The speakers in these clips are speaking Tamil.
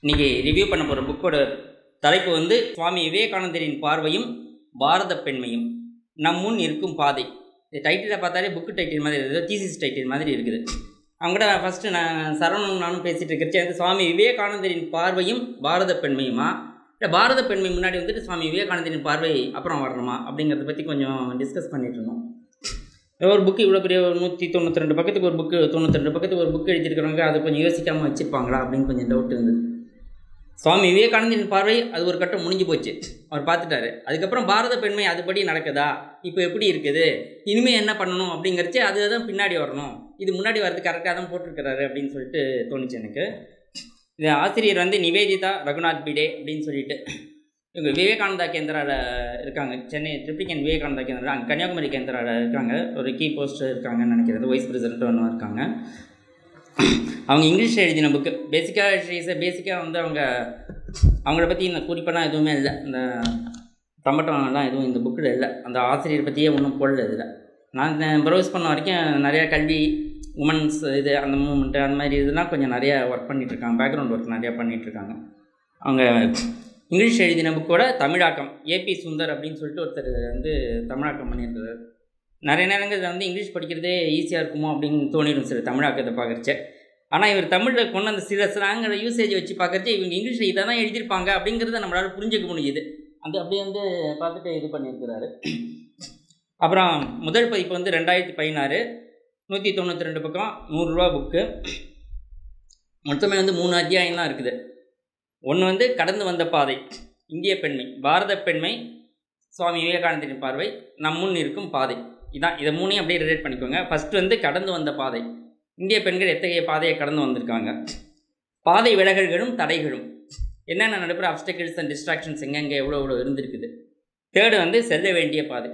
இன்றைக்கி ரிவ்யூ பண்ண போகிற புக்கோட தலைப்பு வந்து சுவாமி விவேகானந்தரின் பார்வையும் பாரத பெண்மையும் நம் முன் இருக்கும் பாதை. இந்த டைட்டிலை பார்த்தாலே புக்கு டைட்டில் மாதிரி இருக்குது, தீசிஸ் டைட்டில் மாதிரி இருக்குது. அவங்க கூட ஃபஸ்ட்டு நான் சரவணன் நானும் பேசிகிட்டு இருக்கிறச்சே வந்து சுவாமி விவேகானந்தரின் பார்வையும் பாரத பெண்மையுமா, இல்லை பாரத பெண்மை முன்னாடி வந்துட்டு சுவாமி விவேகானந்தரின் பார்வை அப்புறம் வரணுமா அப்படிங்கிறத பற்றி கொஞ்சம் டிஸ்கஸ் பண்ணிகிட்டு இருந்தோம். ஒரு புக்கு இவ்வளோ பெரிய 192 பக்கத்துக்கு ஒரு புக்கு, 92 பக்கத்துக்கு ஒரு புக்கு எழுதியிருக்கிறவங்க அதை கொஞ்சம் யோசிக்காமல் வச்சுருப்பாங்களா அப்படின்னு கொஞ்சம் டவுட் இருந்தது. சுவாமி விவேகானந்தரின் பார்வை அது ஒரு கட்டம் முடிஞ்சு போச்சு, அவர் பார்த்துட்டாரு. அதுக்கப்புறம் பாரத பெண்மை அதுபடி நடக்குதா, இப்போ எப்படி இருக்குது, இனிமேல் என்ன பண்ணணும் அப்படிங்கிறச்சு அதுதான் பின்னாடி வரணும். இது முன்னாடி வரது கரெக்டாக தான் போட்டிருக்கிறாரு அப்படின்னு சொல்லிட்டு தோணுச்சு எனக்கு. இது ஆசிரியர் வந்து நிவேதிதா ரகுநாத் பிடே அப்படின்னு சொல்லிட்டு இவங்க விவேகானந்தா கேந்திராவில் இருக்காங்க, சென்னை ட்ரிப்ளிகன் விவேகானந்தா கேந்திரா, அங்கே கன்னியாகுமரி கேந்திராவில் இருக்காங்க. ஒரு கீ போஸ்ட் இருக்காங்கன்னு நினைக்கிறது, வைஸ் பிரசிடென்ட் ஒன்று இருக்காங்க. அவங்க இங்கிலீஷில் எழுதின புக்கு பேசிக்காக வந்து அவங்கள பற்றி இந்த குறிப்பெல்லாம் எதுவுமே இல்லை, இந்த தம்பட்டம்லாம் எதுவும் இந்த புக்கில் இல்லை. அந்த ஆசிரியர் பற்றியே ஒன்றும் போடல இதில். நான் ப்ரௌஸ் பண்ண வரைக்கும் நிறையா கல்வி, உமன்ஸ் இது அந்த மூமெண்ட்டு அந்த மாதிரி இதெல்லாம் கொஞ்சம் நிறையா ஒர்க் பண்ணிகிட்ருக்காங்க, பேக்ரவுண்ட் ஒர்க் நிறையா பண்ணிகிட்ருக்காங்க. அவங்க இங்கிலீஷ் எழுதின புக்கோட தமிழாக்கம் ஏபி சுந்தர் அப்படின்னு சொல்லிட்டு ஒருத்தர் வந்து தமிழாக்கம் பண்ணியிருக்காரு. நிறைய நேரங்கள் வந்து இங்கிலீஷ் படிக்கிறதே ஈஸியாக இருக்குமோ அப்படின்னு தோணிடும் சில தமிழாக்கத்தை பார்க்குறச்சே. ஆனால் இவர் தமிழில் கொண்டு அந்த சில ஸ்லாங்கிற யூசேஜ் வச்சு பார்க்குறச்சே இவங்க இங்கிலீஷில் இதை தான் எழுதியிருப்பாங்க அப்படிங்கிறத நம்மளால் புரிஞ்சிக்க முடியுது. அப்படியே வந்து பார்த்துட்டு இது பண்ணியிருக்கிறாரு. அப்புறம் முதல் பதிப்பு வந்து 2016, 192 பக்கம், 100 ரூபா புக்கு. மொத்தமே வந்து 3 அத்தியாயம் தான் இருக்குது. ஒன்று வந்து கடந்து வந்த பாதை, இந்திய பெண்மை, பாரத பெண்மை, சுவாமி விவேகானந்தரின் பார்வை, நம் முன் இருக்கும் பாதை. இதை மூணையும் அப்படியே ரிலேட் பண்ணிக்கோங்க. ஃபஸ்ட்டு வந்து கடந்து வந்த பாதை, இந்திய பெண்கள் எத்தகைய பாதையை கடந்து வந்திருக்காங்க, பாதை விலகல்களும் தடைகளும், என்னென்ன நடைபெற அப்டக்கிள்ஸ் அண்ட் டிஸ்ட்ராக்ஷன்ஸ் எங்கெங்கே எவ்வளோ இருந்திருக்குது. தேர்டு வந்து செல்ல வேண்டிய பாதை.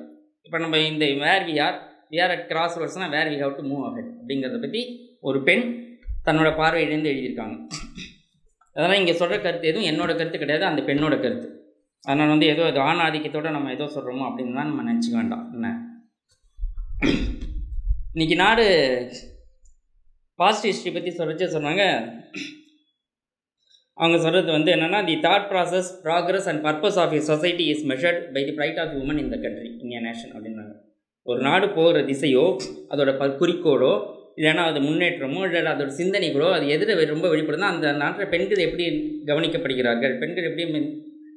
இப்போ நம்ம இந்த where we are at cross ரோட்ஸ்னால் where we have to move ahead அப்படிங்கிறத பற்றி ஒரு பெண் தன்னோட பார்வையிலேருந்து எழுதியிருக்காங்க. அதனால் இங்கே சொல்கிற கருத்து எதுவும் என்னோடய கருத்து கிடையாது, அந்த பெண்ணோட கருத்து. அதனால் வந்து ஏதோ இது ஆண் ஆதிக்கத்தோடு நம்ம ஏதோ சொல்கிறோமோ அப்படின்னு தான் நம்ம நினச்சிக்க வேண்டாம். என்ன இன்றைக்கி நாடு பாஸ்ட் ஹிஸ்ட்ரி பற்றி சொன்னாங்க. அவங்க சொல்கிறது வந்து என்னென்னா, the thought process, progress and purpose of a society is measured by the pride of woman in the country, in a nation அப்படின்னாங்க. ஒரு நாடு போகிற திசையோ அதோட குறிக்கோளோ இல்லைன்னா அது முன்னேற்றமோ இல்லை அதோட சிந்தனைகளோ அது எதிர ரொம்ப வெளிப்படுதுன்னா அந்த நாட்டில் பெண்கள் எப்படி கவனிக்கப்படுகிறார்கள், பெண்கள் எப்படி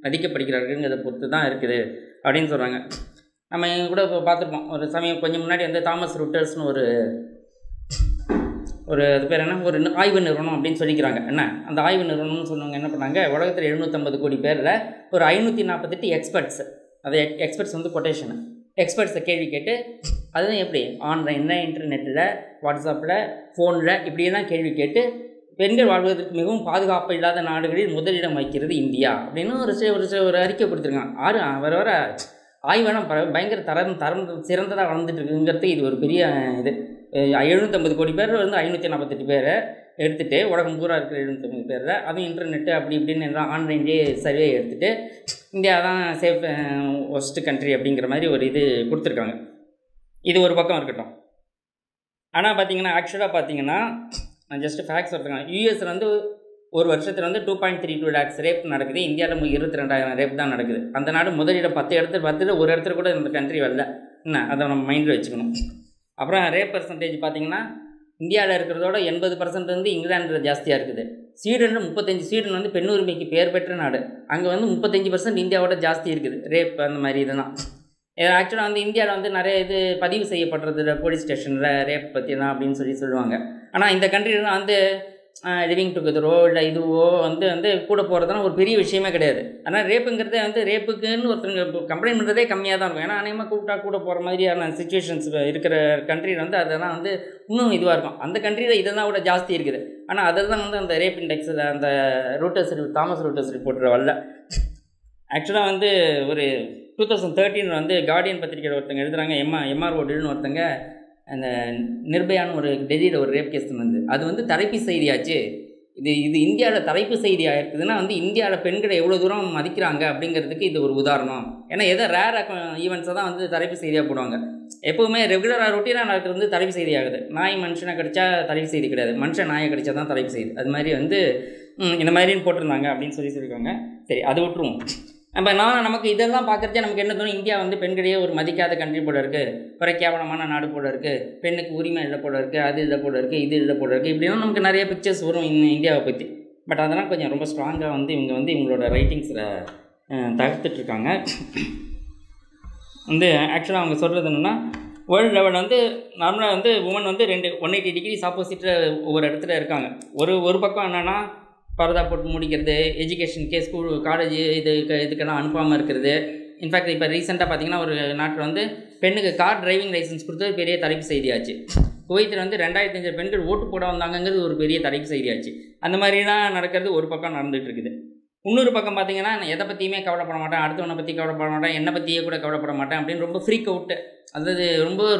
மதிக்கப்படுகிறார்கள்ங்கிறத பொறுத்து தான் இருக்குது அப்படின்னு சொல்கிறாங்க. நம்ம கூட இப்போ பார்த்துருப்போம், ஒரு சமயம் கொஞ்சம் முன்னாடி வந்து தாமஸ் ரூட்டர்ஸ்னு ஒரு அது பேர் என்ன, ஒரு ஆய்வு நிறுவனம் அப்படின்னு சொல்லிக்கிறாங்க. என்ன அந்த ஆய்வு நிறுவனம்னு சொன்னவங்க என்ன பண்ணாங்க, உலகத்தில் 750 கோடி பேரில் ஒரு 548 எக்ஸ்பர்ட்ஸ், அது எக்ஸ்பர்ட்ஸ் வந்து கொட்டேஷனு, எக்ஸ்பர்ட்ஸை கேள்வி கேட்டு அதுதான் எப்படி ஆன்லைனில், இன்டர்நெட்டில், வாட்ஸ்அப்பில், ஃபோனில் இப்படியெல்லாம் கேள்வி கேட்டு பெண்கள் வாழ்வதற்கு மிகவும் பாதுகாப்பு இல்லாத நாடுகளில் முதலிடம் வைக்கிறது இந்தியா அப்படின்னு ஒரு அறிக்கை கொடுத்துருக்காங்க. வர ஆய்வெல்லாம் பயங்கர தரம் சிறந்ததாக வளர்ந்துட்டு இருக்குங்கிறது இது ஒரு பெரிய இது. 750 கோடி பேர் வந்து 548 பேரை எடுத்துகிட்டு உலகம் பூரா இருக்கிற 750 பேரில் அதுவும் இன்டர்நெட்டு அப்படி இப்படின்னு எல்லாம் ஆன்லைன்லேயே சர்வே எடுத்துகிட்டு இந்தியா தான் சேஃப் ஒஸ்ட் கண்ட்ரி அப்படிங்கிற மாதிரி ஒரு இது கொடுத்துருக்காங்க. இது ஒரு பக்கம் இருக்கட்டும். ஆனால் பார்த்தீங்கன்னா ஆக்சுவலாக பார்த்தீங்கன்னா நான் ஜஸ்ட்டு ஃபேக்ட்ஸ் சொல்கிறேன். யூஎஸில் வந்து ஒரு வருஷத்தில் வந்து 2.32 lakhs ரேப் நடக்குது, இந்தியாவில் 22,000 ரேப் தான் நடக்குது. அந்த நாடு முதலிடம் 10 ஒரு இடத்துல கூட இந்த கண்ட்ரி வரல. என்ன அதை நம்ம மைண்டில் வச்சுக்கணும். அப்புறம் ரேப் பர்சன்டேஜ் பார்த்திங்கன்னா இந்தியாவில் இருக்கிறதோட 80% வந்து இங்கிலாண்டில் ஜாஸ்தியாக இருக்குது. ஸ்வீடனில் 35, ஸ்வீடன் வந்து பெண் உரிமைக்கு பேர் பெற்ற நாடு, அங்கே வந்து 35% இந்தியாவோட ஜாஸ்தி இருக்குது ரேப் அந்த மாதிரி இதெல்லாம். ஆக்சுவலாக வந்து இந்தியாவில் வந்து நிறைய இது பதிவு செய்யப்படுறது போலீஸ் ஸ்டேஷனில் ரேப் பற்றிலாம் அப்படின்னு சொல்லுவாங்க. ஆனால் இந்த கண்ட்ரியில் வந்து லிவிங் டுகெதரோ இல்லை இதுவோ வந்து கூட போகிறதுனா ஒரு பெரிய விஷயமே கிடையாது. ஆனால் ரேப்புங்கிறதே வந்து ரேப்புக்குன்னு ஒருத்தங்க கம்ப்ளைண்ட் பண்ணுறதே கம்மியாக தான் இருக்கும். ஏன்னா அநேகமாக கூப்பிட்டா கூட போகிற மாதிரியான சுச்சுவேஷன்ஸ் இருக்கிற கண்ட்ரியில் வந்து அதெல்லாம் வந்து இன்னும் இதுவாக இருக்கும். அந்த கண்ட்ரியில் இதெல்லாம் கூட ஜாஸ்தி இருக்குது. ஆனால் அதில் தான் வந்து அந்த ரேப் இண்டெக்ஸில் அந்த தாமஸ் ரூட்டர்ஸ் ரிப்போர்ட்டில் வரல. ஆக்சுவலாக வந்து ஒரு 2013 வந்து கார்டியன் பத்திரிகையில் ஒருத்தங்க எழுதுகிறாங்க, எம்ஆர் ஓடில்னு ஒருத்தங்க அந்த நிர்பயான்னு ஒரு டெல்லியில் ஒரு ரேப் கேஸ் வந்து அது வந்து தலைப்பு செய்தியாச்சு. இது இந்தியாவில் தலைப்பு செய்தியாக இருக்குதுன்னா வந்து இந்தியாவில் பெண்களை எவ்வளோ தூரம் மதிக்கிறாங்க அப்படிங்கிறதுக்கு இது ஒரு உதாரணம். ஏன்னா எதோ ரேர் ஈவெண்ட்ஸை தான் வந்து தலைப்பு செய்தியாக போடுவாங்க. எப்போவுமே ரெகுலராக ரொட்டீனாக நடக்கிறது வந்து தலைப்பு செய்தி ஆகுது. நாய் மனுஷனை கடிச்சா தலைப்பு செய்தி கிடையாது, மனுஷன் நாயை கடிச்சா தான் தலைப்பு செய்தி. அது மாதிரி வந்து இந்த மாதிரின்னு போட்டிருந்தாங்க அப்படின்னு சொல்லியிருக்காங்க. சரி, அது விட்டுருவோம். நமக்கு இதெல்லாம் பார்க்குறச்சே நமக்கு என்ன தோணும், இந்தியா வந்து பெண்களையே ஒரு மதிக்காத கண்ட்ரி போல இருக்குது, குறை கேவலமான நாடு போல இருக்குது, பெண்ணுக்கு உரிமை இல்லை போல இருக்குது, அது இல்லை போல இருக்குது, இது இல்லை போல இருக்குது, இப்படின்னா நமக்கு நிறைய பிக்சர்ஸ் வரும் இந்தியாவை பற்றி. பட் அதெல்லாம் கொஞ்சம் ரொம்ப ஸ்ட்ராங்காக வந்து இவங்களோட ரைட்டிங்ஸில் தகர்த்துட்ருக்காங்க. வந்து ஆக்சுவலாக அவங்க சொல்கிறது என்னென்னா, வேர்ல்டு லெவலில் வந்து நார்மலாக வந்து உமன் வந்து 180 டிகிரிஸ் ஆப்போசிட்டில் ஒவ்வொரு இடத்துல இருக்காங்க. ஒரு பக்கம் என்னென்னா பரதா போட்டு முடிக்கிறது, எஜுகேஷனுக்கே ஸ்கூல் காலேஜ் இதுக்கெல்லாம் அனுப்பாமல் இருக்கிறது. இன்ஃபேக்ட் இப்போ ரீசெண்டாக பார்த்திங்கன்னா ஒரு நாட்டில் வந்து பெண்ணுக்கு கார் டிரைவிங் லைசன்ஸ் கொடுத்தது பெரிய தலைப்பு செய்தியாச்சு. குவைத்தில் வந்து 2500 பெண்கள் ஓட்டு போட வந்தாங்கிறது ஒரு பெரிய தலைப்பு செய்தியாச்சு. அந்த மாதிரிலாம் நடக்கிறது ஒரு பக்கம் நடந்துகிட்டு இருக்குது. இன்னொரு பக்கம் பார்த்திங்கன்னா, நான் எதை பற்றியுமே கவலைப்பட மாட்டேன், அடுத்தவனை பற்றி கவலைப்பட மாட்டேன், என்னை பற்றியே கூட கவலைப்பட மாட்டேன் அப்படின்னு ரொம்ப ஃப்ரீக் அவுட்டு, அதாவது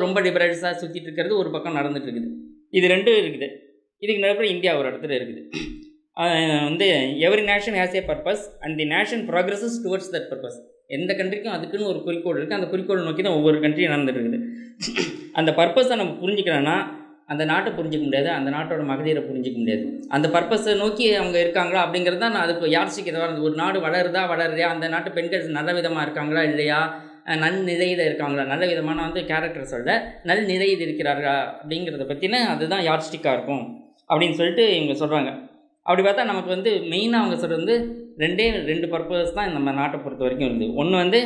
ரொம்ப லிபரல்ஸாக சுற்றிட்டு இருக்கிறது ஒரு பக்கம் நடந்துகிட்டு இருக்குது. இது ரெண்டும் இருக்குது. இதுக்கு நடுப்புற இந்தியா ஒரு இடத்துல இருக்குது. வந்து every nation has a purpose and the nation progresses towards that purpose. எந்த கண்ட்ரிக்கும் அதுக்குன்னு ஒரு குறிக்கோள் இருக்குது. அந்த குறிக்கோள் நோக்கி தான் ஒவ்வொரு கண்ட்ரியும் நடந்துட்டு இருக்குது. அந்த பர்பஸை நம்ம புரிஞ்சுக்கிறோன்னா அந்த நாட்டை புரிஞ்சிக்க முடியாது, அந்த நாட்டோட மகளிரை புரிஞ்சிக்க முடியாது. அந்த பர்பஸை நோக்கி அவங்க இருக்காங்களா அப்படிங்கிறது தான் நான் அதுக்கு யார்சிக்கிறதா. ஒரு நாடு வளருதா, அந்த நாட்டு பெண்கள் நல்ல விதமாக இருக்காங்களா இல்லையா, நல்நிலையில் இருக்காங்களா, நல்ல விதமான வந்து கேரக்டர் சொல்ல நல்நிலையில் இருக்கிறார்களா அப்படிங்கிறத பற்றின அதுதான் யார்ஸ்டிக்காக இருக்கும் அப்படின்னு சொல்லிட்டு இவங்க சொல்கிறாங்க. அப்படி பார்த்தா நமக்கு வந்து மெயினாக அவங்க சொல்கிறது வந்து ரெண்டு பர்பஸ் தான் நம்ம நாட்டை பொறுத்த வரைக்கும் இருக்குது. ஒன்று வந்து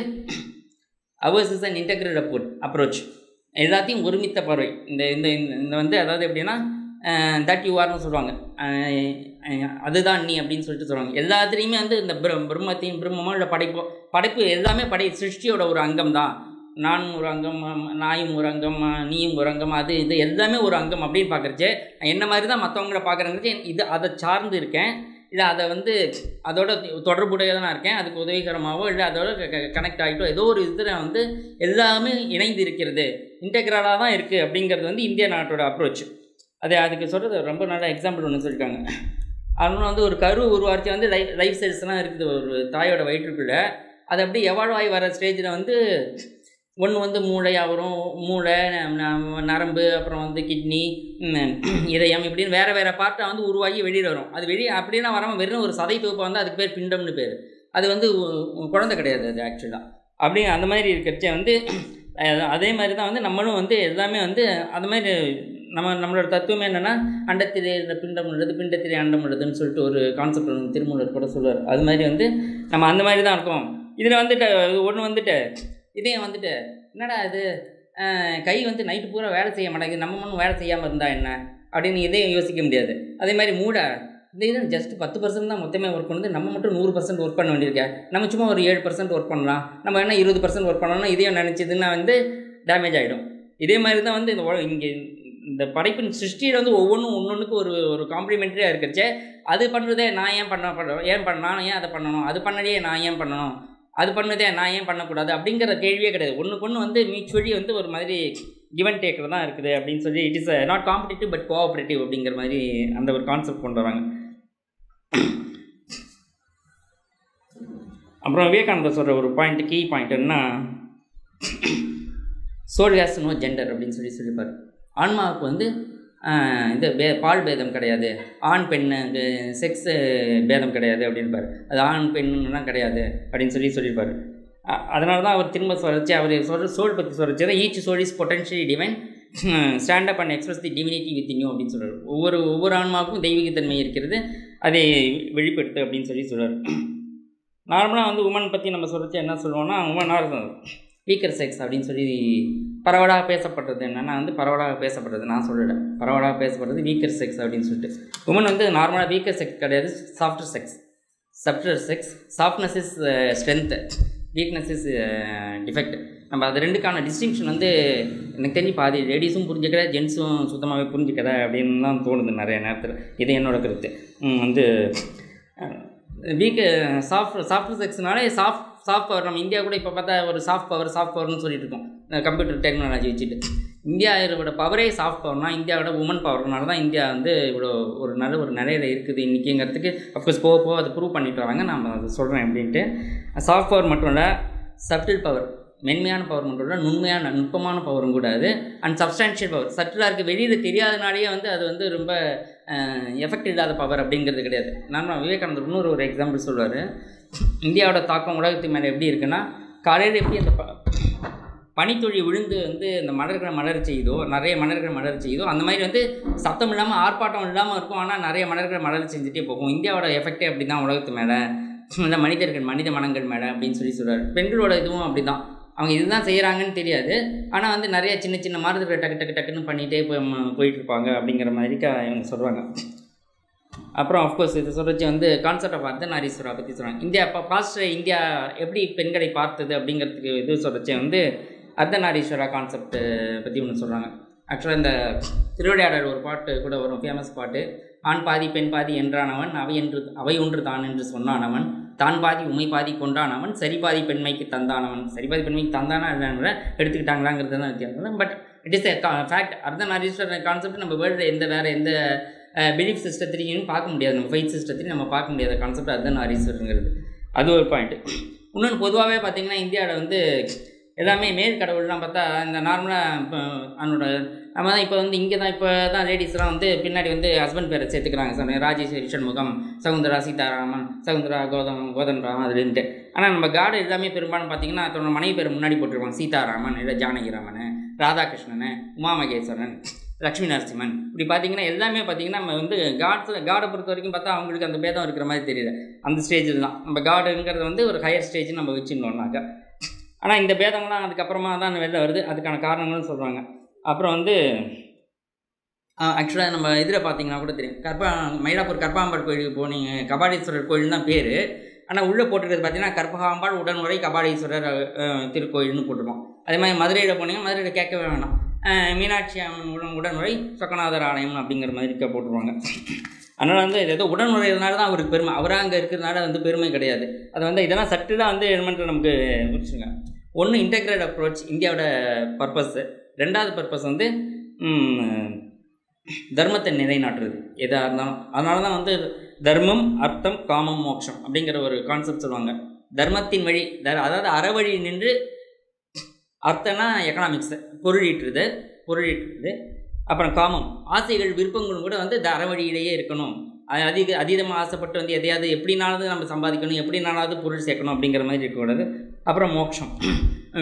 hours is an integrate approach, எல்லாத்தையும் ஒருமித்த பார்வை. இந்த இந்த இந்த வந்து அதாவது எப்படின்னா தட் யூ ஆர்னு சொல்லுவாங்க, அதுதான் நீ அப்படின்னு சொல்லிட்டு சொல்லுவாங்க. எல்லாத்துலேயுமே வந்து இந்த பிரம்மமோ இல்லை படைப்பு எல்லாமே சிருஷ்டியோட ஒரு அங்கம் தான். நானும் ஒரு அங்கம், நாயும் ஒரு அங்கம், நீயும் ஒரு அங்கம், அது இது எல்லாமே ஒரு அங்கம் அப்படின்னு பார்க்குறச்சே என்ன மாதிரி தான் மற்றவங்கள பார்க்குறேங்கிறது அதை சார்ந்து இருக்கேன், இல்லை அதை வந்து அதோட தொடர்புடைய தான் இருக்கேன், அதுக்கு உதவிகரமாகவோ இல்லை அதோட கனெக்ட் ஆகிட்டோ ஏதோ ஒரு இதில் வந்து எல்லாமே இணைந்து இருக்கிறது, இன்டெக்ரலாக தான் இருக்குது அப்படிங்கிறது வந்து இந்திய நாட்டோட அப்ரோச். அதுக்கு சொல்கிறது ரொம்ப நல்ல எக்ஸாம்பிள் ஒன்று சொல்லியிருக்காங்க. அதனால் வந்து ஒரு கரு உருவாச்சு வந்து லைஃப் செல்ஸ்லாம் இருக்குது ஒரு தாயோட வயிற்றுக்குள்ளே. அது அப்படியே எவால்வ் ஆகி வர ஸ்டேஜில் வந்து ஒன்று வந்து மூளையாக வரும், மூளை, நரம்பு, அப்புறம் வந்து கிட்னி, இதயம், இப்படின்னு வேறு பார்ட்டாக வந்து உருவாகி வெளியில் வரும். அது அப்படின்னா வராமல் வெறும் ஒரு சதை தொகுப்பை வந்து அதுக்கு பேர் பிண்டம்னு பேர். அது வந்து குழந்தை கிடையாது அது ஆக்சுவலாக. அப்படி அந்த மாதிரி இருக்கிறச்ச வந்து அதே மாதிரி தான் வந்து நம்மளும் வந்து எல்லாமே வந்து அது மாதிரி நம்மளோட தத்துவமே என்னென்னா அண்டத்திலே பிண்டம் உள்ளது, பிண்டத்திலே அண்டம் உள்ளதுன்னு சொல்லிட்டு ஒரு கான்செப்ட் வந்து திருமூலர் கூட சொல்லுவார். அது மாதிரி வந்து நம்ம அந்த மாதிரி தான் இருக்கோம். இதில் வந்துட்டு ஒன்று வந்துட்டு இதயம் வந்துட்டு என்னடா இது கை வந்து நைட்டு பூரா வேலை செய்ய மாட்டேங்குது, நம்ம ஒன்றும் வேலை செய்யாமல் இருந்தால் என்ன அப்படின்னு இதையும் யோசிக்க முடியாது. அதே மாதிரி மூடை இந்த இது ஜஸ்ட் 10% தான் மொத்தமே ஒர்க் பண்ணுது, நம்ம மட்டும் 100% ஒர்க் பண்ண வேண்டியிருக்கேன், நம்ம சும்மா ஒரு 7% ஒர்க் பண்ணலாம், நம்ம என்ன 20% ஒர்க் பண்ணணும்னா இதையும் நினச்சிதுன்னா வந்து டேமேஜ் ஆகிடும். இதே மாதிரி தான் வந்து இங்கே இந்த படைப்பின் சிருஷ்டியில் வந்து ஒவ்வொன்றுக்கு ஒரு காம்ப்ளிமெண்ட்ரியாக இருக்கிறச்சே அது பண்ணுறதே நான் நான் ஏன் அதை பண்ணணும், அது பண்ணலையே நான் ஏன் பண்ணணும், அது பண்ணதே நான் ஏன் பண்ணக்கூடாது அப்படிங்கிற கேள்வியே கிடையாது. ஒன்றுக்கு வந்து மியூச்சுவலி வந்து ஒரு மாதிரி கிவ் அண்ட் டேக்கில் தான் இருக்குது அப்படின்னு சொல்லி it is not competitive but cooperative அப்படிங்கிற மாதிரி அந்த ஒரு கான்செப்ட் கொண்டு வராங்க. அப்புறம் விவேகானந்தர் சொல்கிற ஒரு கீ பாயிண்ட் என்ன, சோல் ஹேஸ் நோ ஜெண்டர் அப்படின்னு சொல்லியிருப்பார். ஆன்மாவுக்கு வந்து இந்த பால் பேதம் கிடையாது, ஆண் பெண்ணு செக்ஸ் பேதம் கிடையாது அப்படின்பார். அது ஆண் பெண்ணுலாம் கிடையாது அப்படின்னு சொல்லியிருப்பார். அதனால தான் அவர் திரும்ப சொல்லிச்சு, அவர் சொல்கிற சோல் பற்றி சொல்லிச்சு தான் each soul is potentially divine, stand up and express the divinity within you அப்படின்னு சொல்கிறார். ஒவ்வொரு ஆன்மாவுக்கும் தெய்வீகத்தன்மை இருக்கிறது, அதை வெளிப்படுத்து அப்படின்னு சொல்கிறார். நார்மலாக வந்து உமன் பற்றி நம்ம சொல்லிச்சு என்ன சொல்லுவோம்னா, உமன் ஆர் வீக்கர் செக்ஸ் அப்படின்னு சொல்லி பரவலாக பேசப்படுறது. என்னென்னா வந்து பரவலாக பேசப்படுறது நான் சொல்லலை, பரவலாக பேசப்படுறது வீக்கர் செக்ஸ் அப்படின்னு சொல்லிட்டு. உமன் வந்து நார்மலாக வீக்கர் செக்ஸ் கிடையாது, softer sex. Softness is strength, weakness is defect. நம்ம அது ரெண்டுக்கான டிஸ்டிங்ஷன் வந்து எனக்கு தெரிஞ்சு பாதி லேடிஸும் புரிஞ்சுக்கிற, ஜென்ஸும் சுத்தமாகவே புரிஞ்சுக்கிற அப்படின்னு தான் தோணுது நிறைய நேரத்தில். இது என்னோட கருத்து. வந்து சாஃப்ட் செக்ஸ்னாலே சாஃப்ட் பவர். நம்ம இந்தியா கூட இப்போ பார்த்தா ஒரு சாஃப்ட் பவர்னு சொல்லிட்டு இருக்கோம் கம்ப்யூட்டர் டெக்னாலஜி வச்சுட்டு. இந்தியாவோட பவரே சாஃப்ட் பவர்னா இந்தியாவோட உமன் பவர்னால தான் இந்தியா வந்து இவ்வளோ ஒரு நல்ல ஒரு நிலையில் இருக்குது இன்றைக்கிங்கிறதுக்கு அஃப்கோர்ஸ் போக அது ப்ரூவ் பண்ணிட்டு வராங்க. நான் அதை சொல்கிறேன் அப்படின்ட்டு. சாஃப்ட் பவர் மட்டும் இல்லை, சப்டில் பவர். மென்மையான பவர் மட்டும் இல்லை, நுட்பமான பவரும் கூட அது. அண்ட் சப்ஸ்டான்ஷியல் பவர் சட்டிலாக இருக்குது, வெளியில் தெரியாதனாலேயே வந்து அது வந்து ரொம்ப எஃபெக்ட் இல்லாத பவர் அப்படிங்கிறது கிடையாது. நான் விவேகானந்தர் இன்னொரு எக்ஸாம்பிள் சொல்லுவார். இந்தியாவோட தாக்கம் உலகத்துக்கு மேலே எப்படி இருக்குன்னா, காலையில் எப்படி அந்த பனித்துளி விழுந்து வந்து இந்த மலர்களை மலர் செய்யுதோ, நிறைய மலர்கள் மலர் செய்யுதோ, அந்த மாதிரி வந்து சத்தம் இல்லாமல் ஆர்ப்பாட்டம் இல்லாமல் இருக்கும், ஆனால் நிறைய மலர்கள் மலர் செஞ்சுட்டே போகும். இந்தியாவோட எஃபெக்டே அப்படி தான் உலகத்து மேலே, இந்த மனித மனங்கள் மேலே அப்படின்னு சொல்கிறார். பெண்களோட இதுவும் அப்படி தான், அவங்க இதுதான் செய்கிறாங்கன்னு தெரியாது, ஆனால் வந்து நிறைய சின்ன சின்ன மாறுதல்களை டக்குன்னு பண்ணிகிட்டே போயிட்டுருப்பாங்க அப்படிங்கிற மாதிரி இவங்க சொல்கிறாங்க. அப்புறம் ஆஃப்கோர்ஸ் இது சொல்லிச்சு வந்து கான்செப்ட் ஆஃப் அர்த்தநாரீஸ்வரா பற்றி சொல்கிறாங்க. இந்தியா இந்தியா எப்படி பெண்களை பார்த்தது அப்படிங்கிறதுக்கு இது சொல்லிச்சு வந்து அர்த்தநாரீஸ்வரா கான்செப்ட் பற்றி ஒன்று சொல்கிறாங்க. ஆக்சுவலாக இந்த திருவிளையாடல் ஒரு பாட்டு கூட வரும், ஃபேமஸ் பாட்டு. ஆண் பாதி பெண் பாதி என்றானவன், அவை ஒன்று தான் என்று சொன்னானவன், தான் பாதி உமை பாதி கொண்டானவன், சரிபாதி பெண்மைக்கு தந்தானவன். சரிபாதி பெண்மைக்கு தந்தானா இல்லைன்னு எடுத்துக்கிட்டாங்களாங்கிறது தான் வித்தியாசம். But it is a fact. Ardhanarishvara concept நம்ம வேர்ல்டு வேறு எந்த பிலீஃப் சிஸ்டத்திலையும் பார்க்க முடியாது, நம்ம ஃபைட் சிஸ்டத்திலையும் நம்ம பார்க்க முடியாத கான்செப்ட் அர்த்தநாரீஸ்வரருங்கிறது. அது ஒரு பாயிண்ட்டு. இன்னொன்று பொதுவாகவே பார்த்திங்கன்னா இந்தியாவில் வந்து எல்லாமே மேல் கடவுள்லாம் பார்த்தா இந்த நார்மலாக நம்ம தான் இப்போ வந்து இங்கே தான் இப்போ தான் லேடிஸ்லாம் வந்து பின்னாடி வந்து ஹஸ்பண்ட் பேரை சேர்த்துக்கிறாங்க. சார் ராஜேஸ்வரி சண்முகம், சகுந்தரா சீதாராமன், சகுந்தரா கோதன் ராமன் அதுலேன்ட்டு. ஆனால் நம்ம காடு எல்லாமே பெரும்பாலும் பார்த்திங்கன்னா தன்னோட மனைவி பேர் முன்னாடி போட்டிருப்பாங்க. சீதாராமன், இல்லை ஜானகிராமன், ராதாகிருஷ்ணன், உமாமகேஸ்வரன், லக்ஷ்மி நரசிம்மன். இப்படி பார்த்திங்கன்னா எல்லாமே பார்த்திங்கன்னா நம்ம வந்து காடை பொறுத்த வரைக்கும் பார்த்தா அவங்களுக்கு அந்த பேதம் இருக்கிற மாதிரி தெரியல. அந்த ஸ்டேஜில் தான் நம்ம காடுங்கிறது வந்து ஒரு ஹையர் ஸ்டேஜ்னு நம்ம வச்சுருந்தோம்னாக்கா. ஆனால் இந்த பேதங்கள்லாம் அதுக்கப்புறமா தான் வெளில வருது, அதுக்கான காரணங்களும் சொல்கிறாங்க. அப்புறம் வந்து ஆக்சுவலாக நம்ம இதில் பார்த்திங்கன்னா கூட தெரியும், மயிலாப்பூர் கர்ப்பாம்பாள் கோயிலுக்கு போனீங்க, கபாலீஸ்வரர் கோயில் தான் பேர். ஆனால் உள்ளே போட்டுருக்கிறது பார்த்திங்கன்னா கர்ப்பகாம்பாள் உடனுரை கபாலீஸ்வரர் திருக்கோயில்னு போட்டிருக்கோம். அதே மாதிரி மதுரையில் போனீங்கன்னா மதுரையில் கேட்கவே வேணாம், மீனாட்சி அம்மன் உடனுரை சொக்கநாதர் ஆலயம் அப்படிங்கிற மாதிரி போட்டுருவாங்க. அதனால் வந்து இது ஏதோ உடனுரையினால தான் அவருக்கு பெருமை, அவராக அங்கே இருக்கிறதுனால வந்து பெருமை கிடையாது. அது வந்து இதெல்லாம் சட்டு தான் வந்து எலிமெண்ட்டில் நமக்கு முடிச்சுங்க. ஒன்று இன்டெகிரேட் அப்ரோச் இந்தியாவோட பர்பஸ்ஸு, ரெண்டாவது பர்பஸ் வந்து தர்மத்தை நிலைநாட்டுறது எதாக இருந்தாலும். அதனால தான் வந்து தர்மம், அர்த்தம், காமம், மோட்சம் அப்படிங்கிற ஒரு கான்செப்ட் சொல்லுவாங்க. தர்மத்தின் வழி அதாவது அறவழி நின்று, அர்த்தம்னா எக்கனாமிக்ஸு பொருளீட்டுறது, அப்புறம் காமம் ஆசைகள் விருப்பங்களும் கூட வந்து அறவழியிலேயே இருக்கணும். அதீதமாக ஆசைப்பட்டு வந்து எதையாவது எப்படினாலும் நம்ம சம்பாதிக்கணும், எப்படினாலாவது பொருள் சேர்க்கணும் அப்படிங்கிற மாதிரி இருக்கக்கூடாது. அப்புறம் மோட்சம்